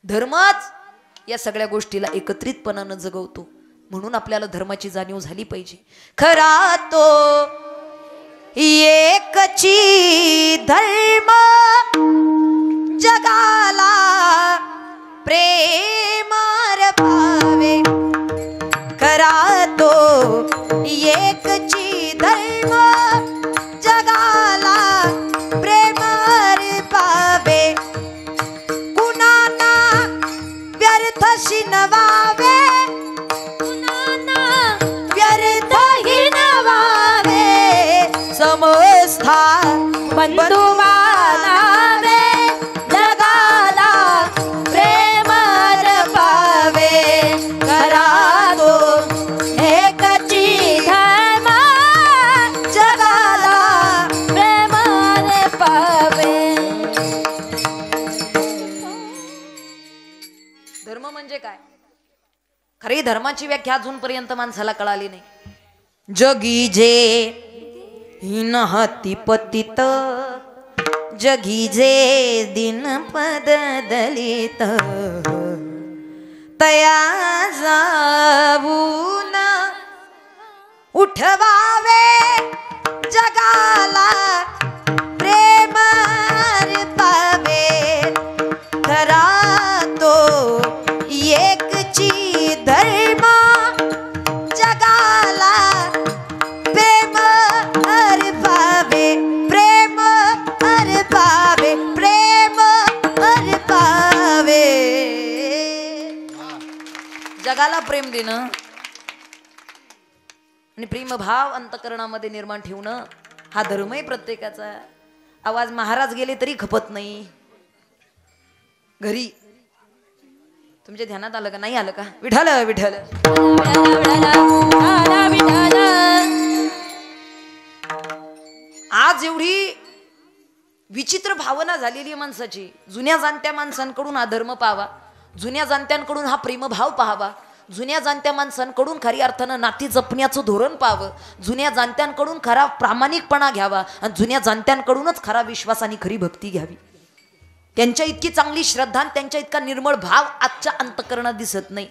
S2: धर्मच या सगळ्या गोष्टीला एकत्रितपणानं जगवतो. म्हणून आपल्याला धर्माची जाणीव झाली पाहिजे. खरा तो एकची धर्म जगाला प्रेमार भावे. खरा तो एकची धर्म जगाला प्रेमार भावे. कुणाना व्यर्थ शिनवावे, व्यर्थ हिनवावे. समस्था बंधू मानावे, जगाला प्रेमार भावे. करा तो एकची धर्म जगाला प्रेमार भावे. धर्म म्हणजे काय? खरी धर्माची व्याख्या अजूनपर्यंत माणसाला कळाली नाही. जगी जे हिन हाती पतित, जगी जे दिन पद दलित. तया जाऊन उठवावे, जगाला प्रेमार पावे. खरा तो एकची धर्म जगाला प्रेम अर्भावे. प्रेम अर्भावे, प्रेम अर्भावे. जगाला प्रेम देणं आणि प्रेमभाव अंतःकरणामध्ये निर्माण ठेवणं हा धर्म आहे प्रत्येकाचा. आवाज महाराज गेले तरी खपत नाही. घरी तुमच्या ध्यानात आलं का? नाही आलं का? विठ्ठल विठ्ठल. आज एवढी विचित्र भावना झालेली माणसाची जुन्या जाणत्या माणसांकडून हा धर्म पाहावा, जुन्या जाणत्यांकडून हा प्रेमभाव पाहावा, जुन्या जाणत्या माणसांकडून खरी अर्थानं नाती जपण्याचं धोरण पाहावं, जुन्या जाणत्यांकडून खरा प्रामाणिकपणा घ्यावा आणि जुन्या जाणत्यांकडूनच खरा विश्वास आणि खरी भक्ती घ्यावी. त्यांच्या इतकी चांगली श्रद्धा आणि त्यांच्या इतका निर्मळ भाव आजच्या अंतःकरणात दिसत नाही.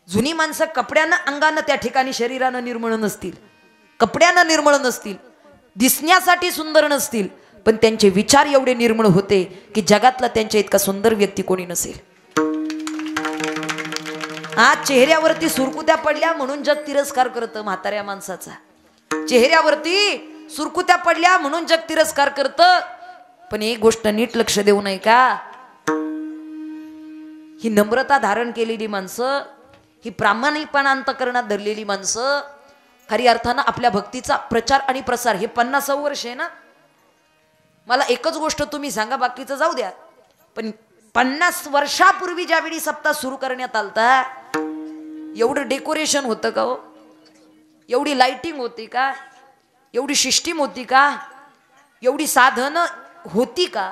S2: जुनी माणसं कपड्यानं अंगानं त्या ठिकाणी शरीरानं निर्मळ नसतील, कपड्यानं निर्मळ नसतील, दिसण्यासाठी सुंदर नसतील, पण त्यांचे विचार एवढे निर्मळ होते की जगातला त्यांच्या इतका सुंदर व्यक्ती कोणी नसेल. आज चेहऱ्यावरती सुरकुत्या पडल्या म्हणून जग तिरस्कार करतं म्हाताऱ्या माणसाचा. चेहऱ्यावरती सुरकुत्या पडल्या म्हणून जग तिरस्कार करतं. पण एक गोष्ट नीट लक्ष देऊ नये का, ही नम्रता धारण केलेली माणसं, ही प्रामाणिकपणा अंतःकरणात धरलेली माणसं खरी अर्थानं आपल्या भक्तीचा प्रचार आणि प्रसार, हे 50 वर्ष आहे ना. मला एकच गोष्ट तुम्ही सांगा, बाकीचं जाऊ द्या, पण 50 वर्षापूर्वी ज्यावेळी सप्ताह सुरू करण्यात आलता, एवढं डेकोरेशन होतं का हो? एवढी लाइटिंग होती का? एवढी सिस्टीम होती का? एवढी साधनं होती का?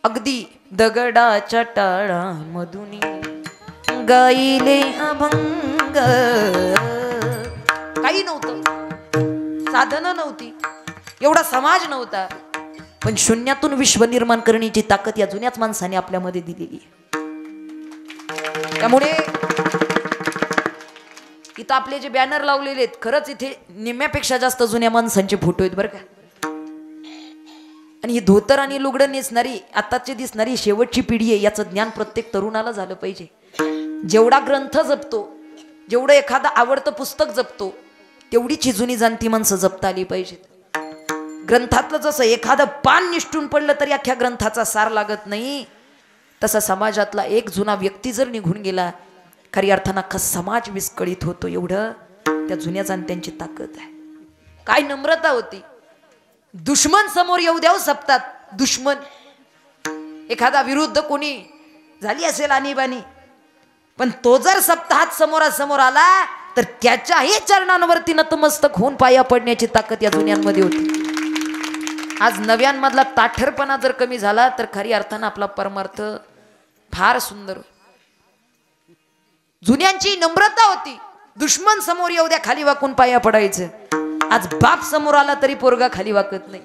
S2: अगदी दगडाच्या टाळामधून गाईले अभंग, काही नव्हतं, साधनं नव्हती, एवढा समाज नव्हता, पण शून्यातून विश्व निर्माण करण्याची ताकद या जुन्याच माणसाने आपल्यामध्ये दिलेली आहे. त्यामुळे इथं आपले जे बॅनर लावलेले आहेत, खरंच इथे निम्म्यापेक्षा जास्त जुन्या माणसांचे फोटो आहेत बरं का. आणि ही धोतर आणि लुगडं नेसणारी आताची दिसणारी शेवटची पिढी आहे, याचं ज्ञान प्रत्येक तरुणाला झालं पाहिजे. जेवढा ग्रंथ जपतो, जेवढं एखादं आवडतं पुस्तक जपतो, तेवढीच ही जुनी जाणती माणसं जपता आली पाहिजेत. ग्रंथातलं जसं एखादं पान निष्ठून पडलं तरी अख्ख्या ग्रंथाचा सार लागत नाही, तसा समाजातला एक जुना व्यक्ती जर निघून गेला, खरी अर्थानं अख्खा समाज विस्कळीत होतो. एवढं त्या जुन्या जाणत्यांची ताकद आहे. काय नम्रता होती. दुश्मन समोर येऊ द्याव सप्तात, दुश्मन एखादा विरुद्ध कोणी झाली असेल आणीबाणी, पण तो जर सप्ताहात समोरासमोर आला तर त्याच्याही चरणांवरती नतमस्तक होऊन पाया पडण्याची ताकद या जुन्यांमध्ये होती. आज नव्यांमधला ताठरपणा जर कमी झाला तर खरी अर्थानं आपला परमार्थ फार सुंदर. जुन्यांची नम्रता होती. दुश्मन समोर येऊ द्या खाली वाकून पाया पडायचं. आज बाप समोर आला तरी पोरगा खाली वाकत नाही.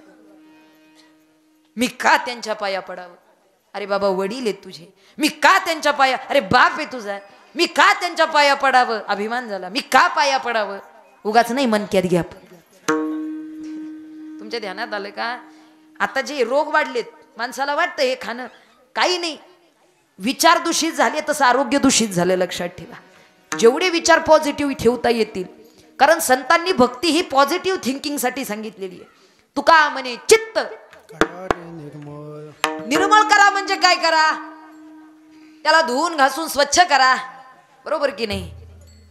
S2: मी का त्यांच्या पाया पडावं? अरे बाबा वडील आहेत तुझे, मी का त्यांच्या पाया, अरे बाप आहे तुझा, मी का त्यांच्या पाया पडावं? अभिमान झाला, मी का पाया पडावं? उगाच नाही मनक्यात घ्या. तुमच्या ध्यानात आलं का? आता जे रोग वाढलेत, माणसाला वाटतं हे खाणं, काही नाही, विचार दूषित झाले तसं आरोग्य दूषित झालं. लक्षात ठेवा, जेवढे विचार पॉझिटिव्ह ठेवता येतील, कारण संतांनी भक्ती ही पॉझिटिव्ह थिंकिंग साठी सांगितलेली आहे. तुका म्हणे चित्त निर्मळ करा, म्हणजे काय करा? त्याला धुवून घासून स्वच्छ करा, बरोबर की नाही?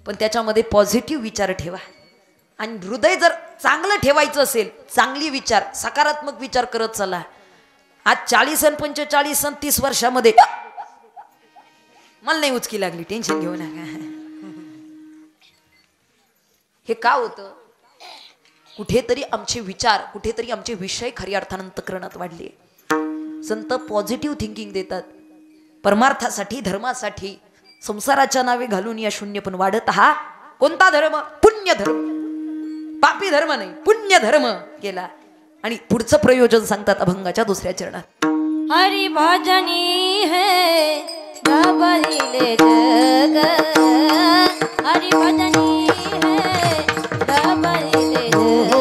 S2: पण त्याच्यामध्ये पॉझिटिव्ह विचार ठेवा. आणि हृदय जर चांगलं ठेवायचं असेल, चांगली विचार, सकारात्मक विचार करत चला. आज 40 आणि 45 आणि 30 वर्षामध्ये मला नाही उचकी लागली, टेन्शन घेऊ नका. हे का होतं? कुठेतरी आमचे विचार, कुठेतरी आमचे विषय खरी अर्थानं अंतःकरणात वाढले. संत पॉझिटिव्ह थिंकिंग देतात. परमार्थासाठी, धर्मासाठी संसाराच्या नावे घालून या शून्य पण वाढत. हा कोणता धर्म? पुण्य धर्म. पापी धर्म नाही, पुण्य धर्म केला. आणि पुढचं प्रयोजन सांगतात अभंगाच्या 2ऱ्या चरणात.
S3: हरि भजनी है डबलिले जग, हरि भजनी है डबलिले जग.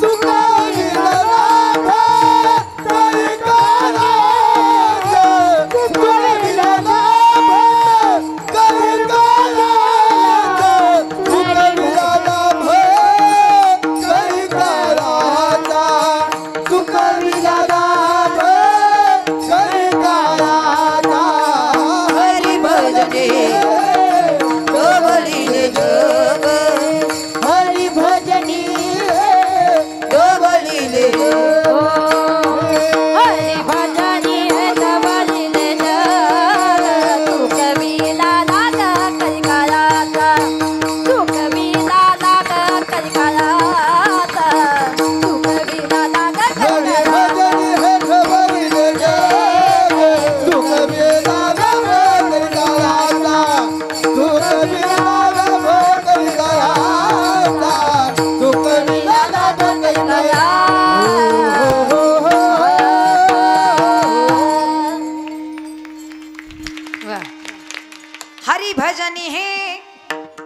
S4: तुका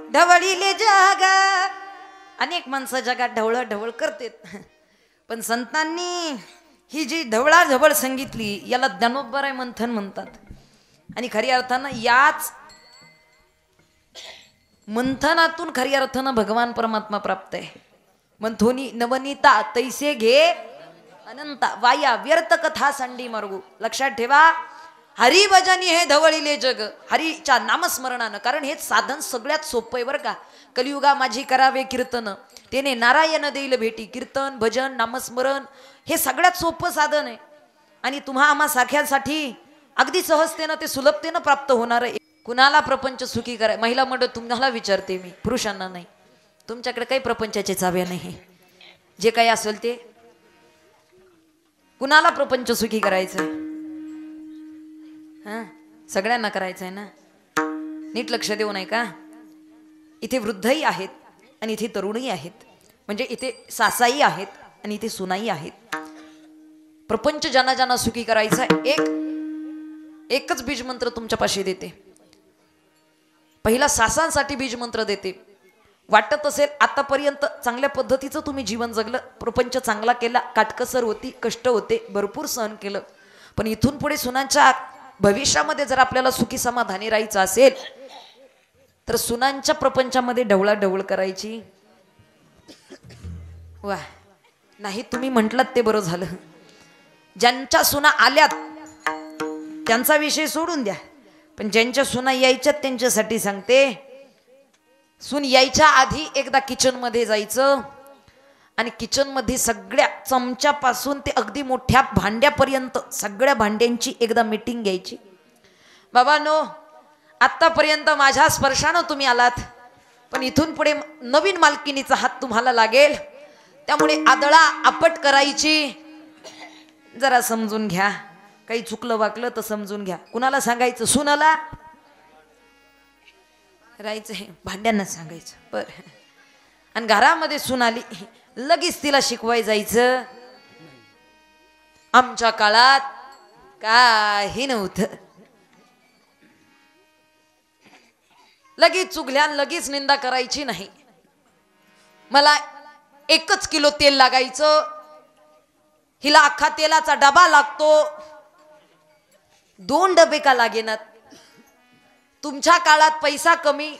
S2: ढवळीले जग. अनेक माणसं जगात ढवळ ढवळ करतात, पण संतांनी ही जी ढवळाढवळ सांगितली याला ज्ञानोबराय मंथन म्हणतात. आणि खऱ्या अर्थानं याच मंथनातून खऱ्या अर्थानं भगवान परमात्मा प्राप्त आहे. मंथोनी नवनीता तैसे घे अनंता वाया व्यर्थ कथा सांडी मार्गू. लक्षात ठेवा, हरिभजनी हे धवळीले जग, हरीच्या नामस्मरणानं. कारण हे साधन सगळ्यात सोपं आहे बरं का. कलियुगा माझी करावे कीर्तन, त्याने नारायण देईल भेटी. कीर्तन, भजन, नामस्मरण हे सगळ्यात सोपं साधन आहे. आणि तुम्हा आम्हा सारख्यांसाठी अगदी सहजतेनं ते सुलभतेनं प्राप्त होणार आहे. कुणाला प्रपंच सुखी कराय, महिला मंडळ तुम्हाला विचारते मी, पुरुषांना नाही. तुमच्याकडे काही प्रपंचाचे चाव्या नाही. जे काही असेल ते कुणाला प्रपंच सुखी करायचं, हा सगळ्यांना करायचं आहे ना. नीट लक्ष देऊ नये का. इथे वृद्धही आहेत आणि इथे तरुणही आहेत, म्हणजे इथे सासाई आहेत आणि इथे सुनाई आहेत. प्रपंच ज्यांना ज्यांना सुखी करायचा एकच बीज मंत्र तुमच्यापाशी देते. पहिला सासांसाठी बीज मंत्र देते. वाटत असेल आतापर्यंत चांगल्या पद्धतीचं तुम्ही जीवन जगलं, प्रपंच चांगला केला, काटकसर होती, कष्ट होते, भरपूर सहन केलं, पण इथून पुढे सुनांच्या भविष्यामध्ये जर आपल्याला सुखी समाधानी राहायचं असेल तर सुनांच्या प्रपंचामध्ये ढवळाढवळ करायची. वा नाही, तुम्ही म्हटलात ते बरं झालं. ज्यांच्या सुना आल्यात त्यांचा विषय सोडून द्या, पण ज्यांच्या सुना यायच्यात त्यांच्यासाठी सांगते. सून यायच्या आधी एकदा किचन मध्ये जायचं आणि किचन मध्ये सगळ्या चमच्यापासून ते अगदी मोठ्या भांड्यापर्यंत सगळ्या भांड्यांची एकदा मीटिंग घ्यायची. बाबांनो, आतापर्यंत माझ्या स्पर्शानं तुम्ही आलात, पण इथून पुढे नवीन मालकिनीचा हात तुम्हाला लागेल, त्यामुळे आदळा आपट करायची. जरा समजून घ्या, काही चुकलं वाकलं तर समजून घ्या. कुणाला सांगायचं? सुनाला राहायचंय, भांड्यांना सांगायचं. बरं. आणि घरामध्ये सून आली लगेच तिला शिकवाय जायचं. आमच्या काळात काही नव्हतं. लगेच चुकल्यान लगेच निंदा करायची नाही. मला 1 किलो तेल लागायचं, हिला अख्खा तेलाचा डबा लागतो, 2 डबे का लागेनात. तुमच्या काळात पैसा कमी,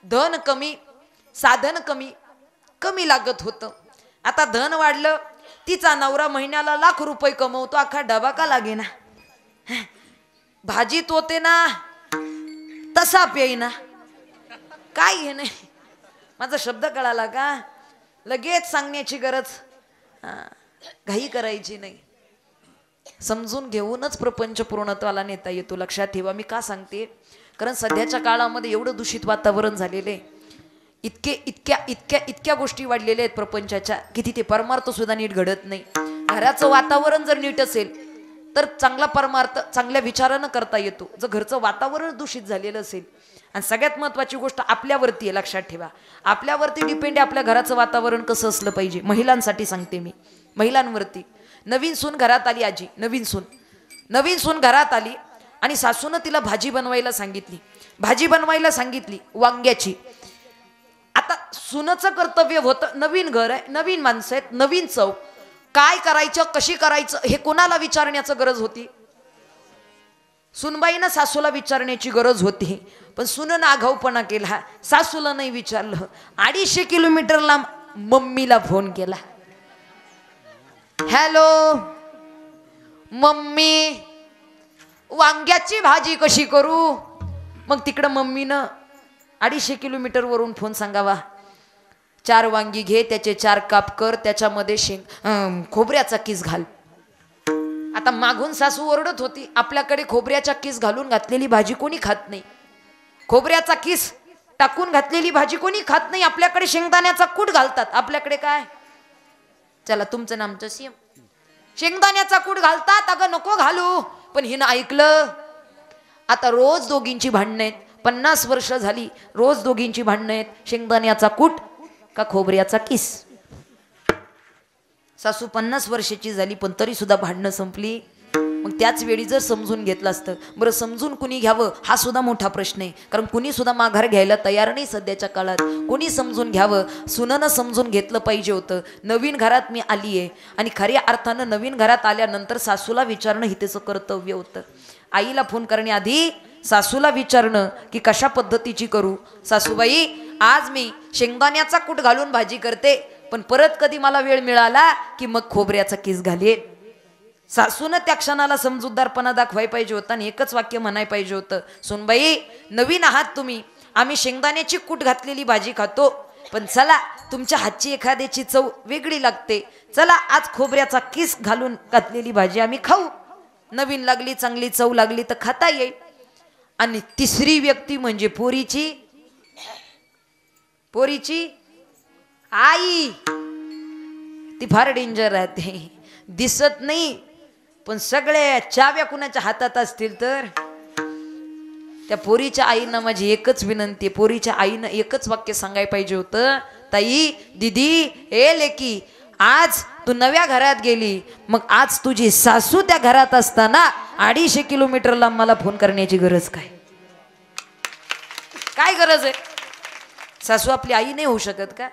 S2: धन कमी, साधन कमी, कमी लागत होतं. आता धन वाढलं, तिचा नवरा महिन्याला लाख रुपये कमवतो, अख्खा डबा का लागेना. भाजीत होते ना तसा पेईना. काय हे नाही, माझा शब्द कळाला का? लगेच सांगण्याची गरज, घाई करायची नाही. समजून घेऊनच प्रपंच पूर्णत्वाला नेता येतो. लक्षात ठेवा. मी का सांगते, कारण सध्याच्या काळामध्ये एवढं दूषित वातावरण झालेले, इतक्या गोष्टी वाढलेल्या आहेत प्रपंचाच्या, की तिथे परमार्थ सुद्धा नीट घडत नाही. घराचं वातावरण जर नीट असेल तर चांगला परमार्थ चांगल्या विचारानं करता येतो. जर घरचं वातावरण दूषित झालेलं असेल, आणि सगळ्यात महत्वाची गोष्ट आपल्यावरती आहे. लक्षात ठेवा, आपल्यावरती डिपेंड आहे आपल्या घराचं वातावरण कसं असलं पाहिजे. महिलांसाठी सांगते मी, महिलांवरती. नवीन सून घरात आली, आजी नवीन सून घरात आली आणि सासूनं तिला भाजी बनवायला सांगितली. भाजी बनवायला सांगितली वांग्याची. आता सुनचं कर्तव्य होतं, नवीन घर आहे, नवीन माणसं आहेत, नवीन चव, काय करायचं, कशी करायचं हे कोणाला विचारण्याचं गरज होती? सुनबाईनं सासूला विचारण्याची गरज होती. पण सुननं आगाऊपणा केला, सासूला नाही विचारलं. 250 किलोमीटर लांब मम्मीला फोन केला. हॅलो मम्मी, वांग्याची भाजी कशी करू? मग तिकडं मम्मीनं 250 किलोमीटर वरून फोन सांगावा. 4 वांगी घे, त्याचे 4 काप कर, त्याच्यामध्ये खोबऱ्याचा किस घाल. आता मागून सासू ओरडत होती, आपल्याकडे खोबऱ्याचा किस घालून घातलेली भाजी कोणी खात नाही. खोबऱ्याचा किस टाकून घातलेली भाजी कोणी खात नाही. आपल्याकडे शेंगदाण्याचा कूट घालतात. आपल्याकडे काय, चला तुमचं नामचं सीएम, शेंगदाण्याचा कूट घालतात. अगं नको घालू, पण हिनं ऐकलं. आता रोज दोघींची भांडणं आहेत. 50 वर्ष झाली रोज दोघींची भांडणं आहेत. शेंगदाण्याचा कूट का खोबऱ्याचा किस? सासू 50 वर्षाची झाली पण तरी सुद्धा भांडणं संपली मग त्याच वेळी जर समजून घेतलं असतं. बरं समजून कुणी घ्यावं हा सुद्धा मोठा प्रश्न आहे, कारण कुणी सुद्धा माघार घ्यायला तयार नाही सध्याच्या काळात. कोणी समजून घ्यावं, सुननं समजून घेतलं पाहिजे होतं. नवीन घरात मी आली आहे आणि खऱ्या अर्थानं नवीन घरात आल्यानंतर सासूला विचारणं हे त्याचं कर्तव्य होतं. आईला फोन करण्याआधी सासूला विचारणं की कशा पद्धतीची करू. सासूबाई आज मी शेंगदाण्याचा कूट घालून भाजी करते, पण परत कधी मला वेळ मिळाला की मग खोबऱ्याचा किस घालेन. सासूनं त्या क्षणाला समजूतदारपणा दाखवाय पाहिजे होता आणि एकच वाक्य म्हणाय पाहिजे होतं, सुनबाई नवीन आहात तुम्ही, आम्ही शेंगदाण्याची कूट घातलेली भाजी खातो, पण चला तुमच्या हातची एखाद्याची चव वेगळी लागते, चला आज खोबऱ्याचा किस घालून घातलेली भाजी आम्ही खाऊ, नवीन लागली चांगली चव लागली तर खाता येईल. आणि तिसरी व्यक्ती म्हणजे पोरीची आई. ती फार डेंजर राहते, दिसत नाही पण सगळ्या चाव्या कुणाच्या हातात असतील तर. त्या पोरीच्या आईनं माझी एकच विनंती आहे, पोरीच्या आईनं एकच वाक्य सांगायला पाहिजे होतं, ताई दीदी ए लेकी आज तू नव्या घरात गेली, मग आज तुझी सासू त्या घरात असताना 250 किलोमीटर लांब मला फोन करण्याची गरज काय गरज आहे. सासू आपली आई नाही होऊ शकत का,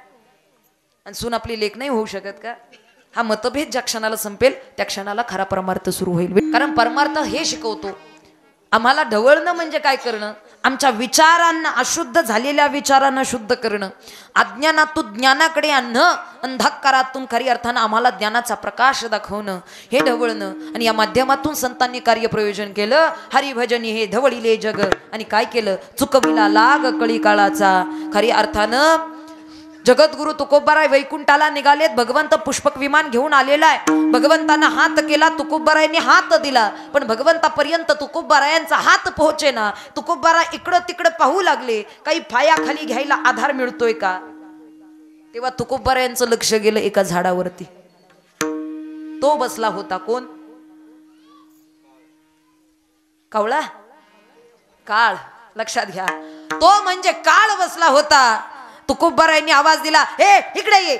S2: आणि सून आपली लेक नाही होऊ शकत का. हा मतभेद ज्या क्षणाला संपेल त्या क्षणाला खरा परमार्थ सुरू होईल. कारण परमार्थ हे शिकवतो आम्हाला ढवळणं म्हणजे काय करणं, आमच्या विचारांना, अशुद्ध झालेल्या विचारांना शुद्ध करणं, अज्ञानातून ज्ञानाकडे आणणं, अंधकारातून खरी अर्थानं आम्हाला ज्ञानाचा प्रकाश दाखवणं, हे ढवळणं. आणि या माध्यमातून संतांनी कार्यप्रयोजन केलं. हरिभजनी हे ढवळिले जग, आणि काय केलं, चुकविला लाग कळी काळाचा. खरी अर्थानं जगद्गुरु तुकोबाराय वैकुंठाला निघालेत. भगवंत पुष्पक विमान घेऊन आलेला आहे. भगवंतानं हात केला, तुकोबारायांनी हात दिला, पण भगवंतापर्यंत तुकोबारायांचा हात पोहोचे ना. तुकोबारा इकडं तिकडं पाहू लागले, काही पायाखाली घ्यायला आधार मिळतोय का. तेव्हा तुकोबारायांचं लक्ष गेलं एका झाडावरती. तो बसला होता कोण, कावळा, काळ. लक्षात घ्या, तो म्हणजे काळ बसला होता. तुकोबारायांनी आवाज दिला, हे इकडे ये.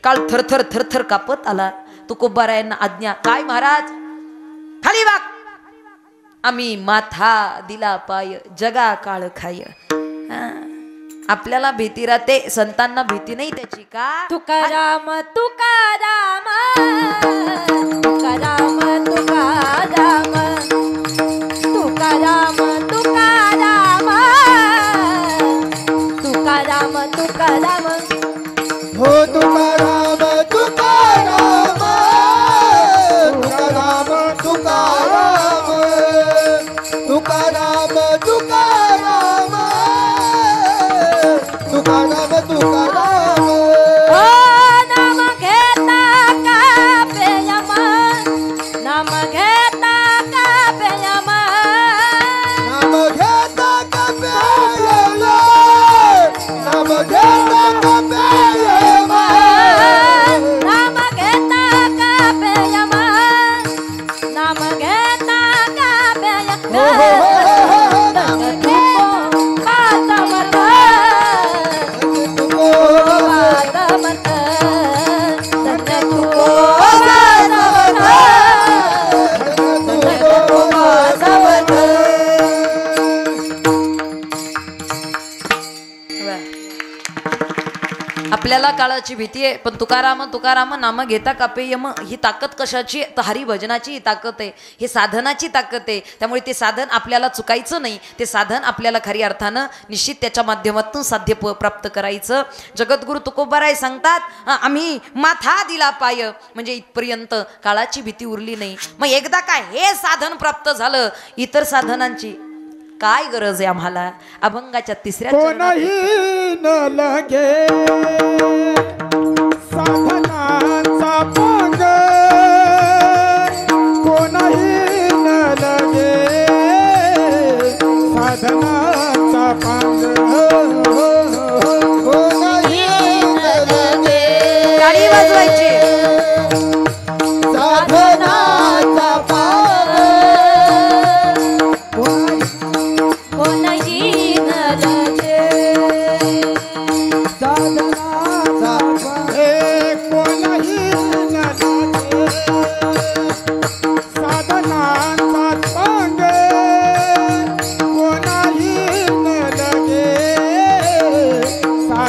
S2: काळ थरथर थरथर कापत आला. तुकोबारायांना आज्ञा, काय महाराज, खाली वाग. आम्ही माथा दिला पाय, जगा काळ खाय. आपल्याला भीती राहते, संतांना भीती नाही त्याची का.
S3: तुकाराम तुकाराम तुकाराम तुकाराम तुकाराम तुकाराम तुकाराम तुकाराम
S4: हो तुकाराम तुकाराम तुकाराम तुकाराम तुकाराम तुकाराम तुकाराम तुकाराम.
S3: ओ नाम घेता का प्रेम, नाम घेता का प्रेम,
S4: नाम घेता का प्रेम, नाम घेता का प्रेम,
S3: नाम घेता का प्रेम, नाम घेता का प्रेम.
S2: आपल्याला काळाची भीती आहे, पण तुकाराम तुकाराम नाम घेता कापेयम ही ताकद कशाची, तर हरिभजनाची ही ताकद आहे, हे साधनाची ताकद आहे. त्यामुळे ते साधन आपल्याला चुकायचं नाही, ते साधन आपल्याला खरी अर्थानं निश्चित त्याच्या माध्यमातून साध्य प्राप्त करायचं. जगद्गुरु तुकोबाराय सांगतात, आम्ही माथा दिला पाय, म्हणजे इथपर्यंत काळाची भीती उरली नाही. मग एकदा काय हे साधन प्राप्त झालं, इतर साधनांची काय गरज आहे आम्हाला. अभंगाच्या तिसऱ्या
S4: कोणही न लगे साधनाचा पांग, कोणही न लगे साधनाचा पांग, कोणही न लगे
S2: गाडी वाजवायची
S4: साधनाचा पांग,
S3: कोणही न लगे
S4: साधनाचा पांग, कोणही न लगे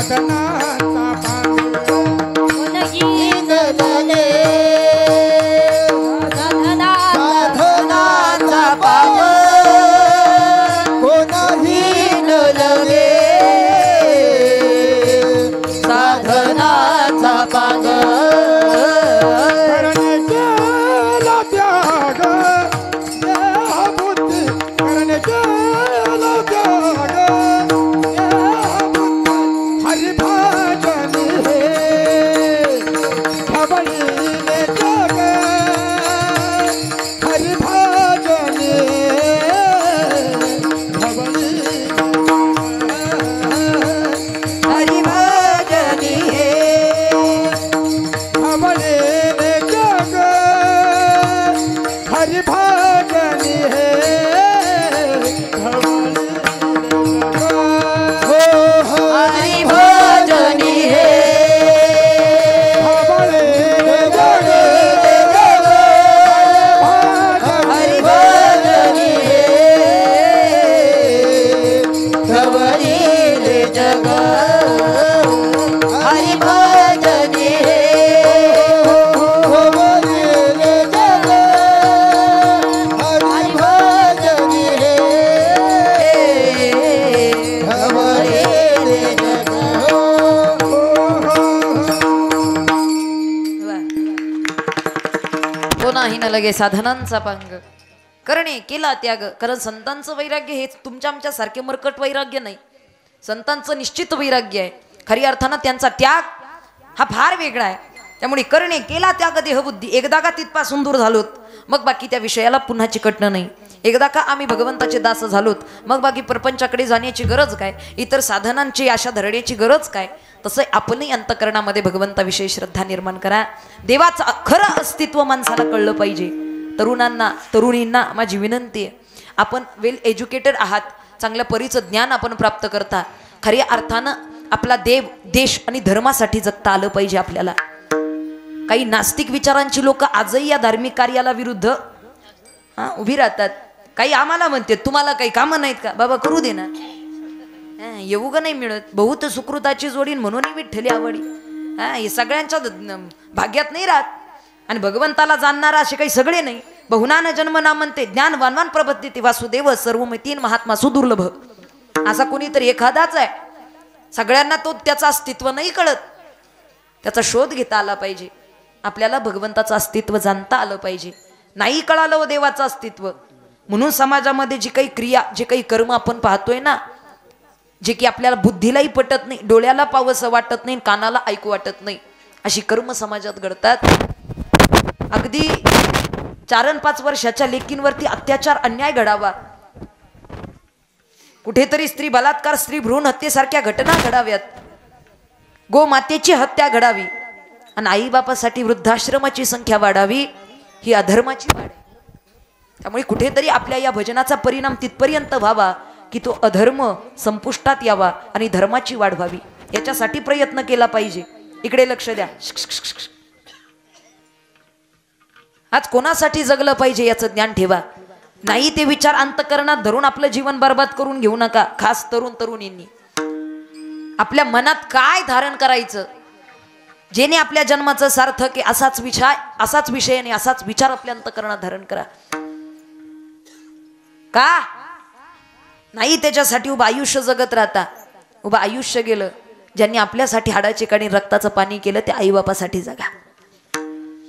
S4: साधनाचा पांग
S3: कोणही
S4: न लगे
S2: साधनाचा पांग
S4: कोणही न लगे
S2: साधनाचा पांग
S4: करणे केला त्याग देहबुद्धी करणे केला त्याग देहबुद्धी हरिभजन हे खबरीले जग हरिभजन
S2: हरिभजनी हे
S4: खबरीले जग हरिभजन हे
S2: हरिभजनी हे हरिभजनी हे खबरीले जग हरिभजनी हे कोणाही न लगे साधनांचा पांग करणे केला त्याग. कारण संतांचं वैराग्य हे तुमच्या आमच्या सारखे मरकट वैराग्य नाही. संतांचं निश्चित वैराग्य आहे. खरी अर्थानं त्यांचा त्याग हा फार वेगळा आहे. त्यामुळे करणे केला त्याग देहबुद्धी. एकदा का तिथपासून दूर झालोत मग बाकी त्या विषयाला पुन्हा चिकटणं नाही. एकदा का आम्ही भगवंताचे दास झालोत मग बाकी प्रपंचाकडे जाण्याची गरज काय, इतर साधनांची आशा धरण्याची गरज काय. तसं आपणही अंतकरणामध्ये भगवंताविषयी श्रद्धा निर्माण करा. देवाचं खरं अस्तित्व माणसाला कळलं पाहिजे. तरुणांना तरुणींना माझी विनंती आहे, आपण वेल एज्युकेटेड आहात, चांगल्या परीचं ज्ञान आपण प्राप्त करता. खऱ्या अर्थानं आपला देव देश आणि धर्मासाठी जगता आलं पाहिजे. आपल्याला काही नास्तिक विचारांची लोक आजही या धार्मिक कार्याला विरुद्ध उभी राहतात. काही आम्हाला म्हणते तुम्हाला काही कामं नाहीत का, बाबा करू दे ना, येऊ का नाही मिळत. बहुत सुकृताची जोडीन म्हणूनही विठ्ठली आवडी. हे सगळ्यांच्या भाग्यात नाही राहत. आणि भगवंताला जाणणारा असे काही सगळे नाही. बहुनान जन्म ना म्हणते ज्ञान वानवान प्रबद्धते वासुदेव सर्वमतीन महात्मा सुदुर्लभ. असा कोणीतरी एखादाच आहे. सगळ्यांना तो त्याचं अस्तित्व नाही कळत. त्याचा शोध घेता आला पाहिजे. आपल्याला भगवंताचं अस्तित्व जाणता आलं पाहिजे. नाही कळालं व देवाचं अस्तित्व म्हणून समाजामध्ये जी काही क्रिया जे काही कर्म आपण पाहतोय ना, जे की आपल्याला बुद्धीलाही पटत नाही, डोळ्याला पावसं वाटत नाही, कानाला ऐकू वाटत नाही, अशी कर्म समाजात घडतात. अगदी 4 अन 5 वर्षाच्या लेकींवरती अत्याचार अन्याय घडावा, कुठेतरी स्त्री बलात्कार स्त्री भ्रूण हत्येसारख्या घटना घडाव्यात, गोमातेची हत्या घडावी आणि आई बापासाठी वृद्धाश्रमाची संख्या वाढावी, ही अधर्माची वाढ आहे. त्यामुळे कुठेतरी आपल्या या भजनाचा परिणाम तिथपर्यंत व्हावा की तो अधर्म संपुष्टात यावा आणि धर्माची वाढ व्हावी. याच्यासाठी प्रयत्न केला पाहिजे. इकडे लक्ष द्या. आज कोणासाठी जगलं पाहिजे याचं ज्ञान ठेवा. नाही ते विचार अंतकरणात धरून आपलं जीवन बर्बाद करून घेऊ नका. खास तरुण तरुणींनी आपल्या मनात काय धारण करायचं, जेणे आपल्या जन्माचं सार्थक आहे असाच विषय आणि असाच विचार आपल्या अंतकरणात धारण करा. का नाही त्याच्यासाठी उभं आयुष्य जगत राहता. उभं आयुष्य गेलं. ज्यांनी आपल्यासाठी हाडाचे काढून रक्ताचं पाणी केलं ते आई बापासाठी जगा.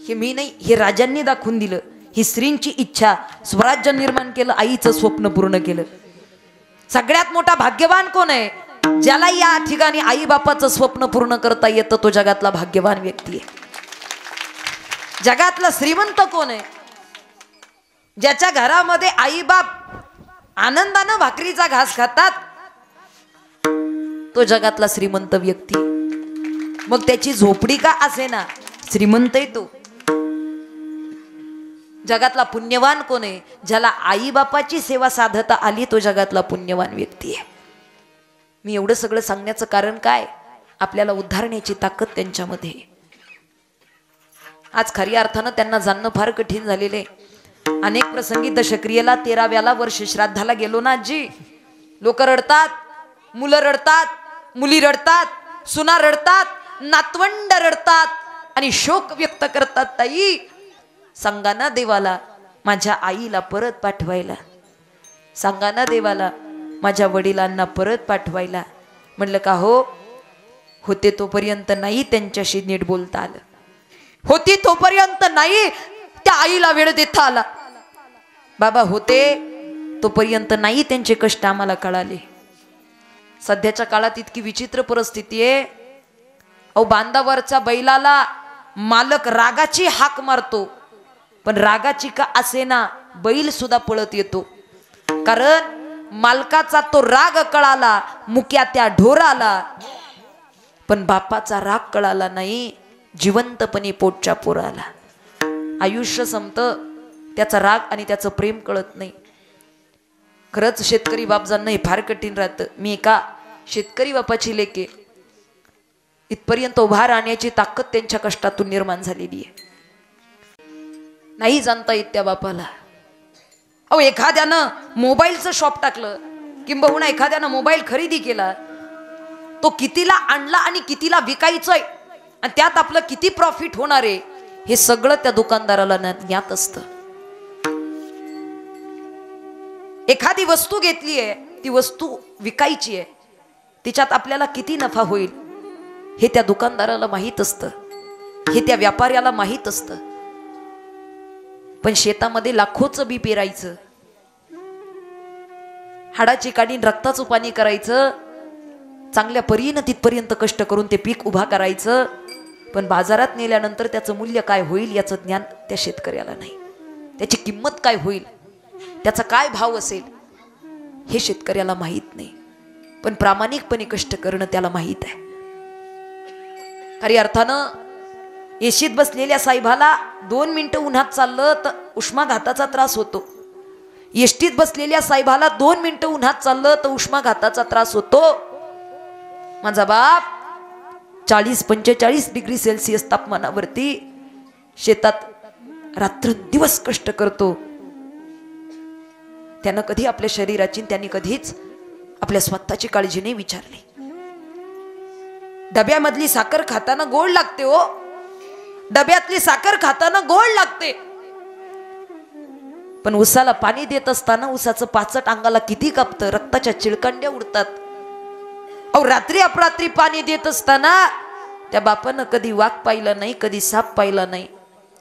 S2: हे मी नाही, हे राजांनी दाखवून दिलं. ही स्त्रींची इच्छा, स्वराज्य निर्माण केलं, आईचं स्वप्न पूर्ण केलं. सगळ्यात मोठा भाग्यवान कोण आहे? ज्याला या ठिकाणी आई बापाचं स्वप्न पूर्ण करता येतं तो जगातला भाग्यवान व्यक्ती आहे. जगातला श्रीमंत कोण आहे? ज्याच्या घरामध्ये आई बाप आनंदानं भाकरीचा घास खातात तो जगातला श्रीमंत व्यक्ती. मग त्याची झोपडी का असे ना, श्रीमंत आहे तो. जगातला पुण्यवान कोण आहे? ज्याला आई बापाची सेवा साधता आली तो जगातला पुण्यवान व्यक्ती आहे. मी एवढं सगळं सांगण्याचं कारण काय? आपल्याला उद्धारण्याची ताकद त्यांच्यामध्ये. आज खऱ्या अर्थानं त्यांना जाणणं फार कठीण झालेले. अनेक प्रसंगी दशक्रियेला 13व्याला वर्ष श्राद्धाला गेलो ना जी, लोक रडतात, मुलं रडतात, मुली रडतात, सुना रडतात, नातवंड रडतात आणि शोक व्यक्त करतात. ताई सांगा ना देवाला माझ्या आईला परत पाठवायला, सांगा ना देवाला माझ्या वडिलांना परत पाठवायला. म्हणलं का हो, होते तोपर्यंत नाही त्यांच्याशी नीट बोलता आलं, होती तोपर्यंत नाही त्या आईला वेळ देता आला. बाबा होते तोपर्यंत नाही त्यांचे कष्ट आम्हाला कळाले. सध्याच्या काळात इतकी विचित्र परिस्थिती आहे. अहो बांधावरच्या बैलाला मालक रागाची हाक मारतो, पण रागाची का असेना बैल सुद्धा पळत येतो. कारण मालकाचा तो राग कळाला मुक्या त्या ढोराला, पण बापाचा राग कळाला नाही जिवंतपणे पोटच्या पोराला. आयुष्य संपतं, त्याचा राग आणि त्याचं प्रेम कळत नाही. खरंच शेतकरी बापजांना हे फार कठीण राहतं. मी एका शेतकरी बापाची लेके, इथपर्यंत उभा राहण्याची ताकद त्यांच्या कष्टातून निर्माण झालेली आहे. नाही जाणता येत त्या बापाला. अहो एखाद्यानं मोबाईलचं शॉप टाकलं, किंबहुना एखाद्यानं मोबाईल खरेदी केला, तो कितीला आणला आणि कितीला विकायचंय आणि त्यात आपलं किती प्रॉफिट होणार आहे हे सगळं त्या दुकानदाराला ज्ञात असतं. एखादी वस्तू घेतली आहे, ती वस्तू विकायची आहे, तिच्यात आपल्याला किती नफा होईल हे त्या दुकानदाराला माहीत असतं, हे त्या व्यापाऱ्याला माहीत असतं. पण शेतामध्ये लाखोचं बी पेरायचं, हाडाची काढीन रक्ताचं पाणी करायचं, चांगल्या परीनं तिथपर्यंत कष्ट करून ते पीक उभा करायचं, पण बाजारात नेल्यानंतर त्याचं मूल्य काय होईल याचं ज्ञान त्या शेतकऱ्याला नाही. त्याची किंमत काय होईल, त्याचा काय भाव असेल हे शेतकऱ्याला माहीत नाही. पण प्रामाणिकपणे कष्ट करणं त्याला माहीत आहे. खरी अर्थानं एशीत बसलेल्या साहेबाला 2 मिनिटं उन्हात चाललं तर उष्माघाताचा त्रास होतो. एसटीत बसलेल्या साहेबाला 2 मिनिटं उन्हात चाललं तर उष्माघाताचा त्रास होतो. माझा बाप 40-45 डिग्री सेल्सिअस तापमानावरती शेतात रात्रंदिवस कष्ट करतो. त्यानं कधी आपल्या शरीराची, त्यांनी कधीच आपल्या स्वतःची काळजी नाही विचारली. डब्यामधली साखर खाताना गोड लागते हो, डब्यातली साखर खाताना गोड लागते, पण उसाला पाणी देत असताना उसाचं पाचट अंगाला किती कापतं, रक्ताच्या चिळकांड्या उडतात. अहो रात्री अपरात्री पाणी देत असताना त्या बापानं कधी वाघ पाहिला नाही, कधी साप पाहिला नाही,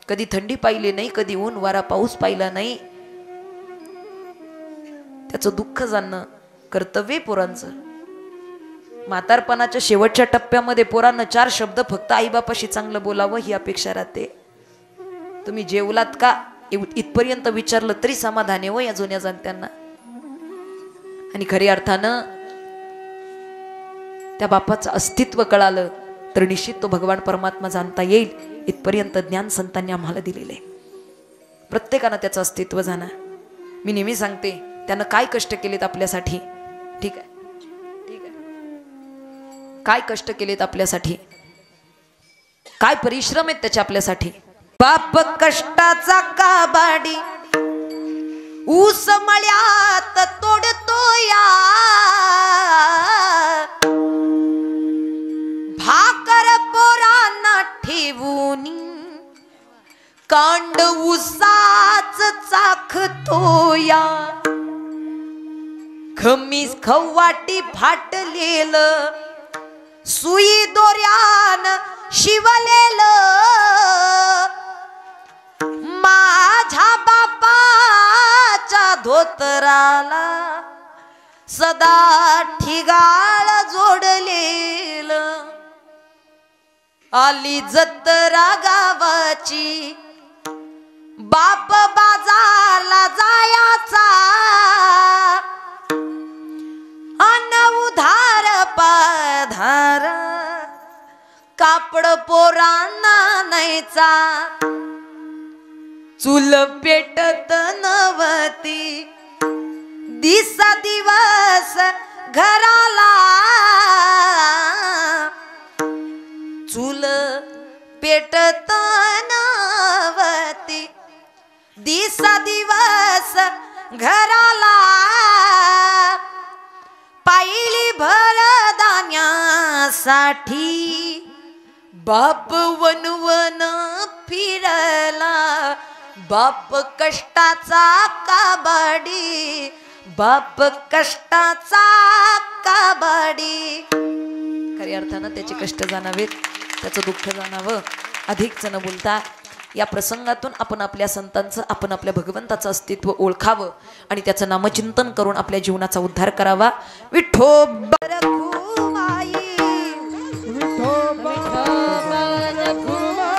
S2: कधी थंडी पाहिली नाही, कधी ऊन वारा पाऊस पाहिला नाही. त्याचं दुःख जाणणं कर्तव्य पोरांचं. म्हातारपणाच्या शेवटच्या टप्प्यामध्ये पोरांना 4 शब्द फक्त आईबापाशी चांगलं बोलावं ही अपेक्षा राहते. तुम्ही जेवलात का इथपर्यंत विचारलं तरी समाधान आहे हो या जुन्या जाणत्यांना. आणि खऱ्या अर्थानं त्या बापाचं अस्तित्व कळालं तर निश्चित तो भगवान परमात्मा जाणता येईल. इथपर्यंत ज्ञान संतांनी आम्हाला दिलेलं आहे. प्रत्येकानं त्याचं अस्तित्व जाणं. मी नेहमी सांगते, त्यानं काय कष्ट केलेत आपल्यासाठी, ठीक आहे, ठीक आहे, काय कष्ट केलेत आपल्यासाठी, काय परिश्रम आहेत त्याचे आपल्यासाठी. बाप कष्टाचा काबाडी ऊस मळ्यात तोडतो या, भाकर पोरांना ठेवून कांड ऊसाच चाखतो या. खमीस खवाटी फाटलेलं सुई दोऱ्यान शिवलेलं माझ्या बापाच्या धोतराला सदा ठिगाळ जोडलेलं. आली जत्रा गावाची बाप बाजारला जायाचा, अन उधार पधार कापड पोरांना नाहीचा. चूल पेटत नवती दिसा दिवस घराला, चूल पेटत नवती दिसा दिवस घराला. पाहिली भर धान्यास साठी बाप वनवन फिरला, बाप कष्टाचा काबाडी, बाप कष्टाचा काबाडी. खऱ्या अर्थानं त्याचे कष्ट जाणावेत, त्याचं दुःख जाणावं. अधिकच न बोलता या प्रसंगातून आपण आपल्या संतांचं, आपण आपल्या भगवंताचं अस्तित्व ओळखावं आणि त्याचं नामचिंतन करून आपल्या जीवनाचा उद्धार करावा. विठोबा रखुमाई,
S4: विठोबा रखुमाई,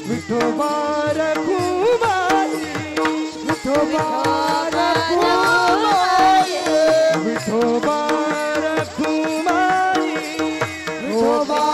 S4: विठोबा रखुमाई, विठोबा रखुमाई, विठोबा रखुमाई, विठोबा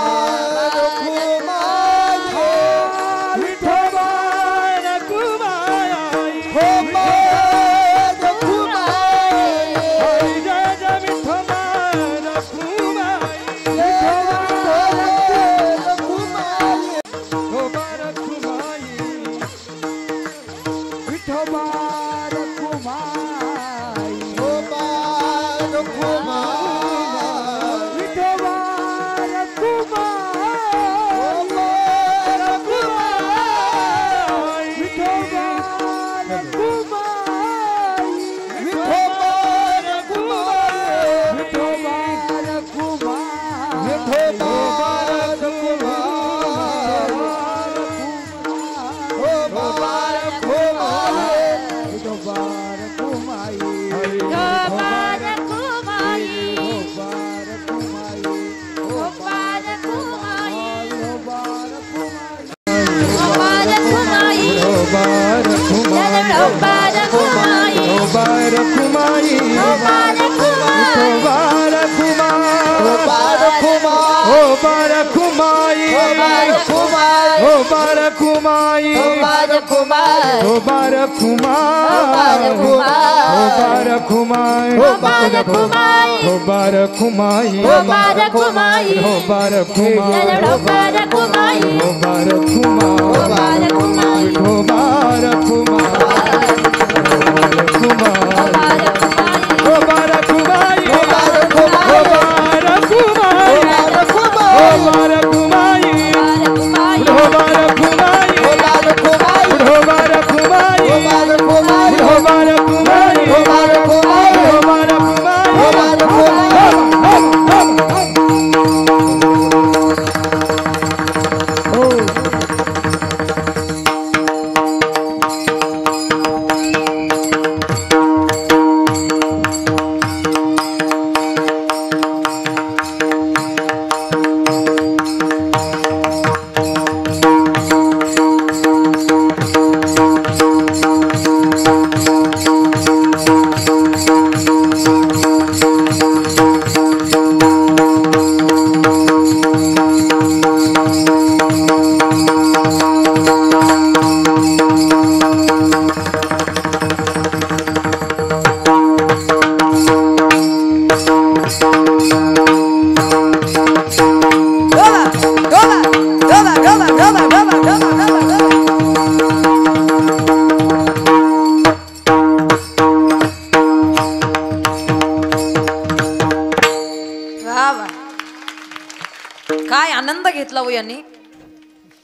S2: काय आनंद घेतला हो यांनी.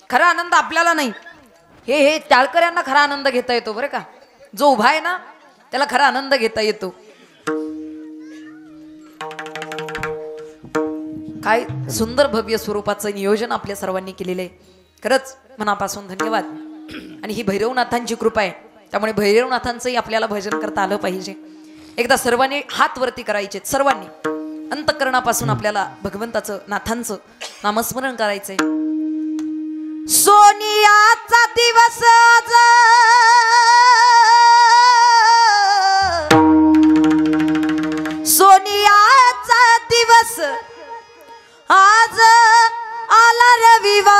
S2: खरा आनंद आपल्याला नाही, हे टाळकऱ्यांना खरा आनंद घेता येतो बरं का. जो उभा आहे ना त्याला खरा आनंद घेता येतो. काय सुंदर भव्य स्वरूपाचं नियोजन आपल्या सर्वांनी केलेलं आहे. खरंच मनापासून धन्यवाद. आणि ही भैरवनाथांची कृपा आहे, त्यामुळे भैरवनाथांचंही आपल्याला भजन करता आलं पाहिजे. एकदा सर्वांनी हात वरती करायचे, सर्वांनी अंतःकरणापासून आपल्याला भगवंताचं, नाथांचं नामस्मरण करायचंय. सोनियाचा दिवस आज, सोनियाचा दिवस आज आला रविवार.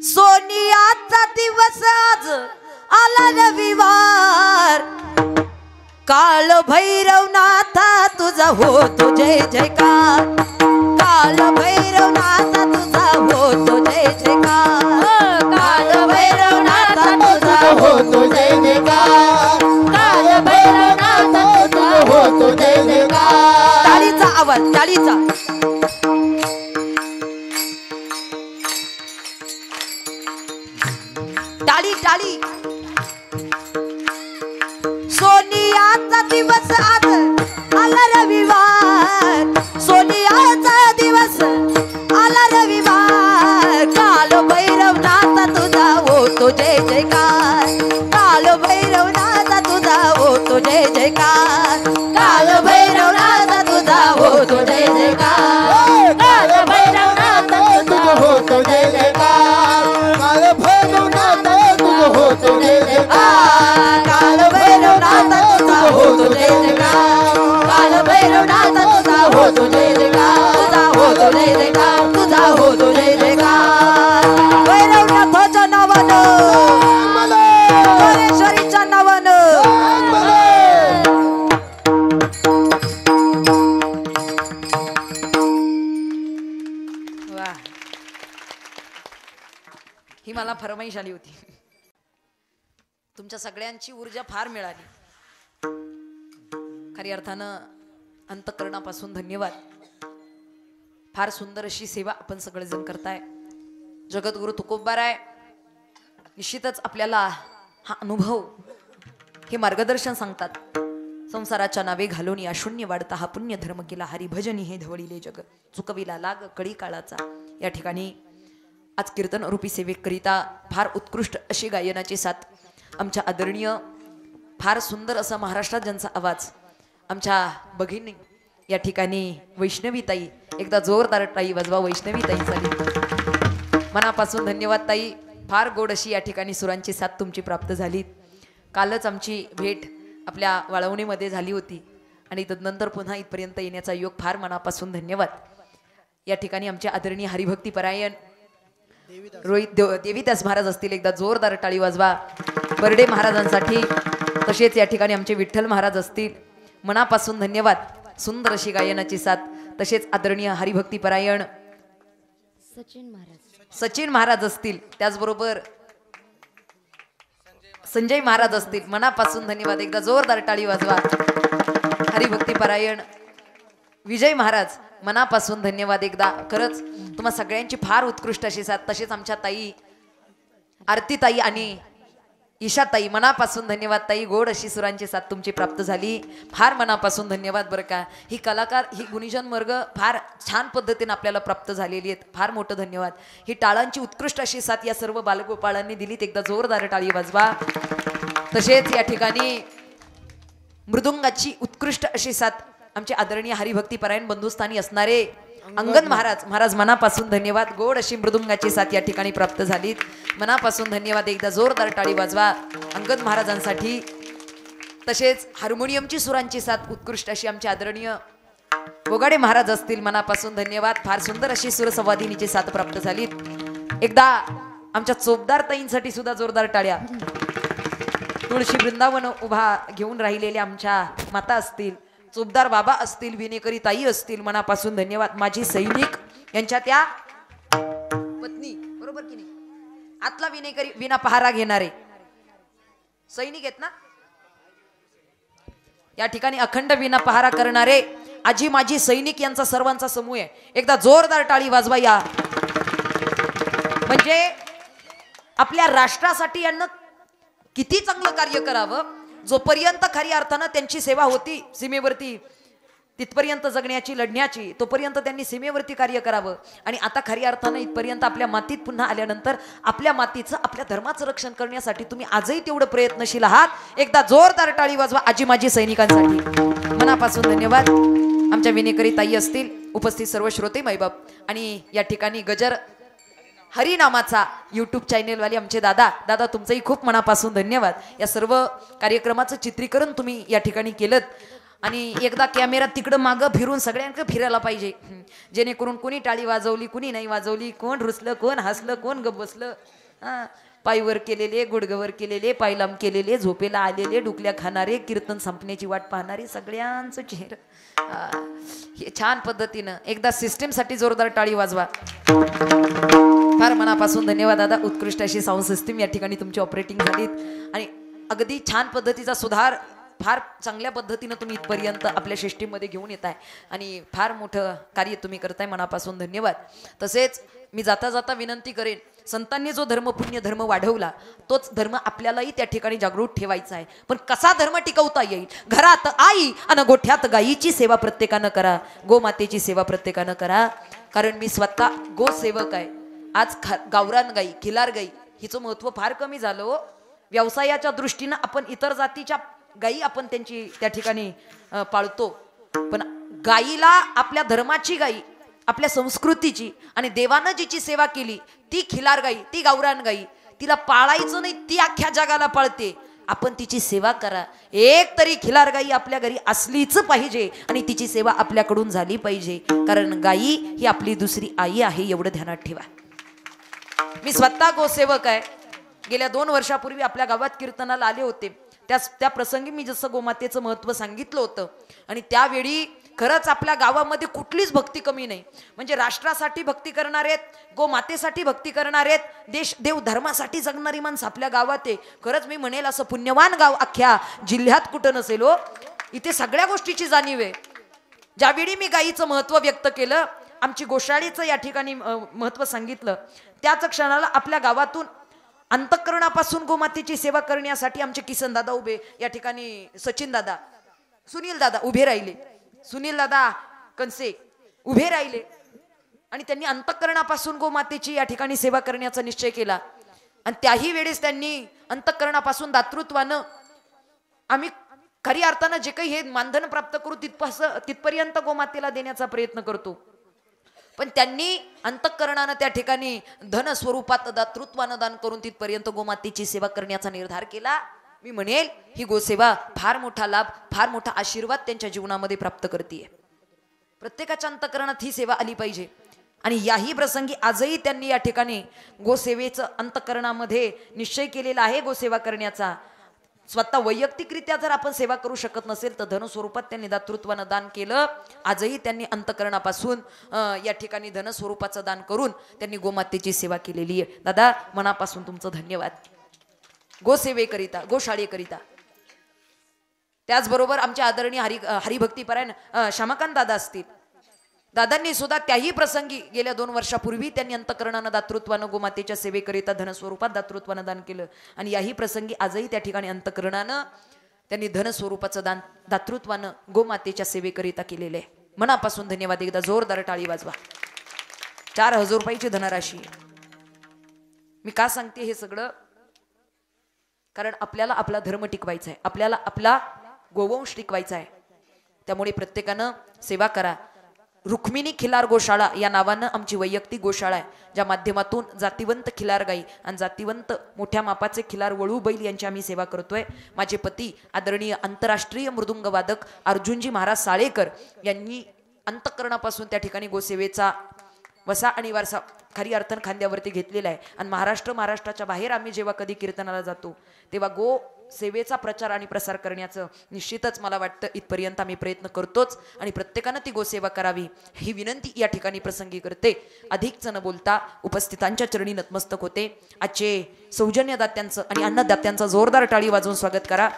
S2: सोनियाचा दिवस आज आला रविवार. काल भैरवनाथा तुझा होतो जय जयकार. काल भैरवनाथा तुझा होतो जय जयकार. काल भैरवनाथा तुझा होतो जय जयकार. काल भैरवनाथा आवाज टाळीचा. टाळी टाळी. सोनियाचा दिवस आज आला रविवार. सोनियाचा दिवस आला रविवार. काल भैरवनाथा तुझा होतो जय जयकार. काल भैरवनाथा तुझा होतो जय जयकार. काल भैरवनाथा तुझा होतो जय जयकार. काल भैरवनाथा तुझा होतो जय जयकार.
S4: काल भैरवनाथ तुझ होतो जय जयकार.
S2: काल भैरवनाथा तुझा होतो जय जयकार. काल भैरवनाथा तुझा होतो जय जयकार. तुझा होतो जय जयकार. तुझा होतो जय जयकार. भैरवनाथाच्या नावानं परेश्वरीच्या नावानं. वा, ही मला फरमाईश आली होती. तुमच्या सगळ्यांची ऊर्जा फार मिळाली. खरी अर्थानं अंतःकरणापासून धन्यवाद. फार सुंदर अशी सेवा आपण सगळेजण करताय. जगद्गुरु तुकोबाराय निश्चितच आपल्याला हा अनुभव हे मार्गदर्शन सांगतात. संसाराच्या नावे घालून या शून्य वाढता हा पुण्य धर्म केला. हरिभजनी हे धवळीले जग चुकविला लाग कडी काळाचा. या ठिकाणी आज कीर्तन रूपी सेवेकरिता फार उत्कृष्ट अशी गायनाची साथ आमच्या आदरणीय फार सुंदर असा महाराष्ट्रात ज्यांचा आवाज आमच्या भगिनी या ठिकाणी वैष्णवी ताई. एकदा जोरदार टाळी वाजवा वैष्णवी ताईसाठी. मनापासून धन्यवाद ताई. फार गोड अशी या ठिकाणी सुरांची साथ तुमची प्राप्त झाली. कालच आमची भेट आपल्या वाळवणीमध्ये झाली होती आणि तदनंतर पुन्हा इथपर्यंत येण्याचा योग. फार मनापासून धन्यवाद. या ठिकाणी आमचे आदरणीय हरिभक्ती परायण रोहित देवीदास महाराज असतील. एकदा जोरदार टाळी वाजवा बर्डे महाराजांसाठी. तसेच या ठिकाणी आमचे विठ्ठल महाराज असतील. मनापासून धन्यवाद. सुंदर अशी गायनाची साथ. तसेच आदरणीय हरिभक्ती परायण सचिन महाराज असतील. त्याचबरोबर संजय महाराज असतील. मनापासून धन्यवाद. एकदा जोरदार टाळी वाजवा. हरिभक्ती परायण विजय महाराज मनापासून धन्यवाद. एकदा खरंच तुम्हा सगळ्यांची फार उत्कृष्ट अशी साथ. तसेच आमच्या ताई आरती ताई आणि ईशा ताई मनापासून धन्यवाद. ताई गोड अशी सुरांची साथ तुमची प्राप्त झाली. फार मनापासून धन्यवाद बरं का. ही कलाकार ही गुणीजन वर्ग फार छान पद्धतीने आपल्याला प्राप्त झालेली आहेत. फार मोठं धन्यवाद. ही टाळांची उत्कृष्ट अशी साथ या सर्व बालगोपाळांनी दिलीत. एकदा जोरदार टाळी वाजवा. तसेच या ठिकाणी मृदुंगाची उत्कृष्ट अशी साथ आमचे आदरणीय हरिभक्ती परायण बंधुस्थानी असणारे अंगद महाराज मनापासून धन्यवाद. गोड अशी मृदुंगाची साथ या ठिकाणी प्राप्त झाली. मनापासून धन्यवाद. एकदा जोरदार टाळी वाजवा अंगद महाराजांसाठी. तसेच हार्मोनियमची सुरांची साथ उत्कृष्ट अशी आमचे आदरणीय बोगाडे महाराज असतील. मनापासून धन्यवाद. फार सुंदर अशी सुरसंवादिनीची साथ प्राप्त झाली. एकदा आमच्या चोपदार ताईंसाठी सुद्धा जोरदार टाळ्या. तुळशी वृंदावन उभा घेऊन राहिलेल्या आमच्या माता असतील. चोपदार बाबा असतील. विनेकरी ताई असतील. मनापासून धन्यवाद. माझी सैनिक यांच्या त्या पत्नी बरोबर की नाही. आतला विनेकरी विना पहारा घेणारे सैनिक आहेत ना. या ठिकाणी अखंड विना पहारा करणारे आजी माझी सैनिक यांचा सर्वांचा समूह आहे. एकदा जोरदार टाळी वाजवा. या म्हणजे आपल्या राष्ट्रासाठी यांना किती चांगलं कार्य करावं. जोपर्यंत खरी अर्थानं त्यांची सेवा होती सीमेवरती तिथपर्यंत जगण्याची लढण्याची तोपर्यंत त्यांनी सीमेवरती कार्य करावं. आणि आता खरी अर्थानं इथपर्यंत आपल्या मातीत पुन्हा आल्यानंतर आपल्या मातीचं आपल्या धर्माचं रक्षण करण्यासाठी तुम्ही आजही तेवढं प्रयत्नशील आहात. एकदा जोरदार टाळी वाजवा आजी माझी सैनिकांसाठी. मनापासून धन्यवाद. आमच्या विनेकरी ताई असतील. उपस्थित सर्व श्रोते माईबाप आणि या ठिकाणी गजर हरिनामाचा यूट्यूब चॅनेलवाले आमचे दादा तुमचंही खूप मनापासून धन्यवाद. या सर्व कार्यक्रमाचं चित्रीकरण तुम्ही या ठिकाणी केलं आणि एकदा कॅमेरा तिकडं मागं फिरून सगळ्यांकडे फिरायला पाहिजे. जेणेकरून कोणी टाळी वाजवली कोणी नाही वाजवली, कोण रुसलं कोण हसलं कोण गप बसलं. पायवर केलेले गुडगवर केलेले पायलाम केलेले झोपेला आलेले डुकल्या खाणारे कीर्तन संपण्याची वाट पाहणारे सगळ्यांचं चेहरा हे छान पद्धतीनं एकदा सिस्टीमसाठी जोरदार टाळी वाजवा. फार मनापासून धन्यवाद दादा. उत्कृष्ट अशी साऊंड सिस्टीम या ठिकाणी तुमची ऑपरेटिंग झालीत आणि अगदी छान पद्धतीचा सुधार फार चांगल्या पद्धतीनं तुम्ही इथपर्यंत आपल्या शिष्टीमध्ये घेऊन येताय आणि फार मोठं कार्य तुम्ही करताय, मनापासून धन्यवाद. तसेच मी जाता जाता विनंती करेन, संतांनी जो धर्म पुण्य धर्म वाढवला तोच धर्म आपल्यालाही त्या ठिकाणी जागृत ठेवायचा आहे. पण कसा धर्म टिकवता येईल? घरात आई आणि गोठ्यात गायीची सेवा प्रत्येकानं करा, गोमातेची सेवा प्रत्येकानं करा. कारण मी स्वतः गोसेवक आहे. आज गावरान गाई, खिलार गाई हिचं महत्व फार कमी झालं हो. व्यवसायाच्या दृष्टीनं आपण इतर जातीच्या गायी आपण त्यांची त्या ठिकाणी पाळतो, पण गायीला आपल्या धर्माची गाई, आपल्या संस्कृतीची आणि देवानं जिची सेवा केली ती खिलार गाई, ती गावरान गाई, तिला पाळायचं नाही, ती अख्ख्या जगाला पाळते. आपण तिची सेवा करा. एक तरी खिलार गाई आपल्या घरी असलीच पाहिजे आणि तिची सेवा आपल्याकडून झाली पाहिजे. कारण गाई ही आपली दुसरी आई आहे, एवढं ध्यानात ठेवा. मी स्वतः गोसेवक आहे. गेल्या 2 वर्षापूर्वी आपल्या गावात कीर्तनाला आले होते. त्या प्रसंगी मी जसं गोमातेचं महत्व सांगितलं होतं आणि त्यावेळी खरंच आपल्या गावामध्ये कुठलीच भक्ती कमी नाही. म्हणजे राष्ट्रासाठी भक्ती करणार आहेत, गोमातेसाठी भक्ती करणार आहेत, देश देव धर्मासाठी जगणारी माणसं आपल्या गावात आहे. खरंच मी म्हणेल असं पुण्यवान गाव अख्ख्या जिल्ह्यात कुठं नसेल हो. इथे सगळ्या गोष्टीची जाणीव आहे. ज्यावेळी मी गायीचं महत्व व्यक्त केलं, आमची गोशाळेचं या ठिकाणी महत्व सांगितलं, त्याच क्षणाला आपल्या गावातून अंतःकरणापासून गोमातेची सेवा करण्यासाठी आमचे किसन दादा उभे, या ठिकाणी सचिन दादा, सुनील दादा उभे राहिले, सुनील दादा कनसे उभे राहिले आणि त्यांनी अंतःकरणापासून गोमातेची या ठिकाणी सेवा करण्याचा निश्चय केला. आणि त्याही वेळेस त्यांनी अंतःकरणापासून दातृत्वानं आम्ही खरी अर्थानं जे काही हे मानधन प्राप्त करू तिथपर्यंत गोमातेला देण्याचा प्रयत्न करतो. पण त्यांनी अंतःकरणानं त्या ठिकाणी धन स्वरूपात दातृत्वानं दान करून तिथपर्यंत गोमातेची सेवा करण्याचा निर्धार केला. मी म्हणेल ही गोसेवा फार मोठा लाभ, फार मोठा आशीर्वाद त्यांच्या जीवनामध्ये प्राप्त करते. प्रत्येकाच्या अंतःकरणात ही सेवा आली पाहिजे. आणि याही प्रसंगी आजही त्यांनी या ठिकाणी गोसेवेचं अंतःकरणामध्ये निश्चय केलेला आहे गोसेवा करण्याचा. स्वतः वैयक्तिकरित्या जर आपण सेवा करू शकत नसेल तर धनस्वरूपात त्यांनी दातृत्वानं दान केलं. आजही त्यांनी अंतःकरणापासून या ठिकाणी धनस्वरूपाचं दान करून त्यांनी गोमातेची सेवा केलेली आहे. दादा मनापासून तुमचं धन्यवाद. गोसेवेकरिता, गोशाळेकरिता. त्याचबरोबर आमच्या आदरणीय हरिभक्तीपरायण श्यामकांत दादा असतील, दादांनी सुद्धा त्याही प्रसंगी गेल्या 2 वर्षापूर्वी त्यांनी अंतःकरणानं दातृत्वानं गोमातेच्या सेवेकरिता धनस्वरूपात दातृत्वानं दान केलं. आणि याही प्रसंगी आजही त्या ठिकाणी अंतःकरणानं त्यांनी धनस्वरूपाचं दान दातृत्वानं गोमातेच्या सेवेकरिता केलेले आहे. मनापासून धन्यवाद. एकदा जोरदार टाळी वाजवा. 4000 रुपयाची धनराशी. मी का सांगते हे सगळं? कारण आपल्याला आपला धर्म टिकवायचा आहे, आपल्याला आपला गोवंश टिकवायचा आहे. त्यामुळे प्रत्येकानं सेवा करा. रुक्मिणी खिलार गोशाळा या नावानं आमची वैयक्तिक गोशाळा आहे, ज्या माध्यमातून जातिवंत खिलार गाई आणि जातिवंत मोठ्या मापाचे खिलार वळू बैल यांची आम्ही सेवा करतोय. माझे पती आदरणीय आंतरराष्ट्रीय मृदुंगवादक अर्जुनजी महाराज साळेकर यांनी अंतःकरणापासून त्या ठिकाणी गोसेवेचा वसा आणि वारसा खरी अर्थानं खांद्यावरती घेतलेला आहे. आणि महाराष्ट्राच्या बाहेर आम्ही जेव्हा कधी कीर्तनाला जातो तेव्हा गो सेवेचा प्रचार आणि प्रसार करण्याचं निश्चितच मला वाटतं इथपर्यंत आम्ही प्रयत्न करतोच. आणि प्रत्येकानं ती गोसेवा करावी ही विनंती या ठिकाणी प्रसंगी करते. अधिकच न बोलता उपस्थितांच्या चरणी नतमस्तक होते. आजचे सौजन्यदात्यांचं आणि अन्नदात्यांचं जोरदार टाळी वाजवून स्वागत करा.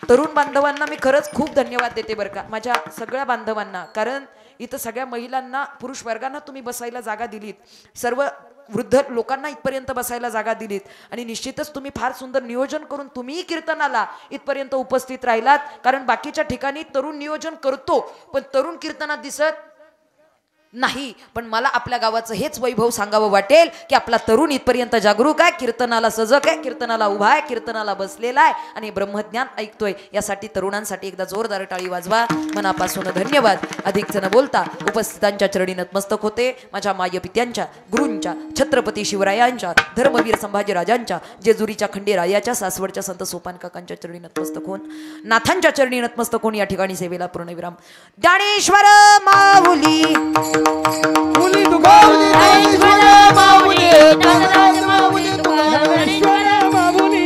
S2: तरुण बांधवांना मी खरंच खूप धन्यवाद देते बरं का, माझ्या सगळ्या बांधवांना. कारण इथं सगळ्या महिलांना, पुरुष वर्गांना तुम्ही बसायला जागा दिलीत, सर्व वृद्ध लोकांना इथपर्यंत बसायला जागा दिलीत आणि निश्चितच तुम्ही फार सुंदर नियोजन करून तुम्ही कीर्तनाला इथपर्यंत उपस्थित राहिलात. कारण बाकीच्या ठिकाणी तरुण नियोजन करतो पण तरुण कीर्तनात दिसत नाही. पण मला आपल्या गावाचं हेच वैभव सांगावं वाटेल की आपला तरुण इथपर्यंत जागरूक आहे, कीर्तनाला सजग आहे, कीर्तनाला उभा आहे, कीर्तनाला बसलेला आहे आणि ब्रह्मज्ञान ऐकतोय. यासाठी तरुणांसाठी एकदा जोरदार टाळी वाजवा. मनापासून धन्यवाद. अधिकच न बोलता उपस्थितांच्या चरणी नतमस्तक होते. माझ्या मायपित्यांच्या, गुरूंच्या, छत्रपती शिवरायांच्या, धर्मवीर संभाजीराजांच्या, जेजुरीच्या खंडेरायाच्या, सासवडच्या संत सोपान काकांच्या चरणी नतमस्तक होऊन, नाथांच्या चरणी नतमस्तक होऊन या ठिकाणी सेवेला पूर्णविराम. ज्ञानेश्वर माऊली
S4: मुली तुकाराम माऊली, ज्ञानराज माऊली, ज्ञानेश्वर माऊली,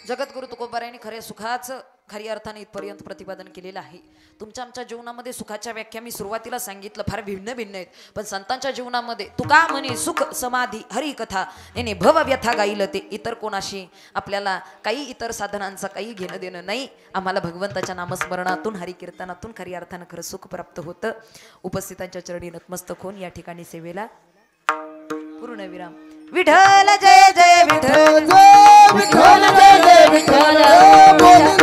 S2: जगद्गुरु तुकोबारायांनी खऱ्या सुखाचं खऱ्या अर्थाने इथपर्यंत प्रतिपादन केलेलं आहे. तुमच्या आमच्या जीवनामध्ये सुखाच्या व्याख्या मी सुरुवातीला सांगितलं फार भिन्न भिन्न आहेत, पण संतांच्या जीवनामध्ये तुका म्हणे सुख समाधी हरिकथा याने भव व्यथा गाईल ते. इतर कोणाशी आपल्याला काही इतर साधनांचं काही घेणं देणं नाही. आम्हाला भगवंताच्या नामस्मरणातून हरिकीर्तनातून खऱ्या अर्थानं खरं सुख प्राप्त होतं. उपस्थितांच्या चरणी नतमस्तक होऊन या ठिकाणी सेवेला पूर्णविराम. विठ्ठल जय जय विठ्ठल
S4: जय विठ्ठल जय जय विठ्ठल.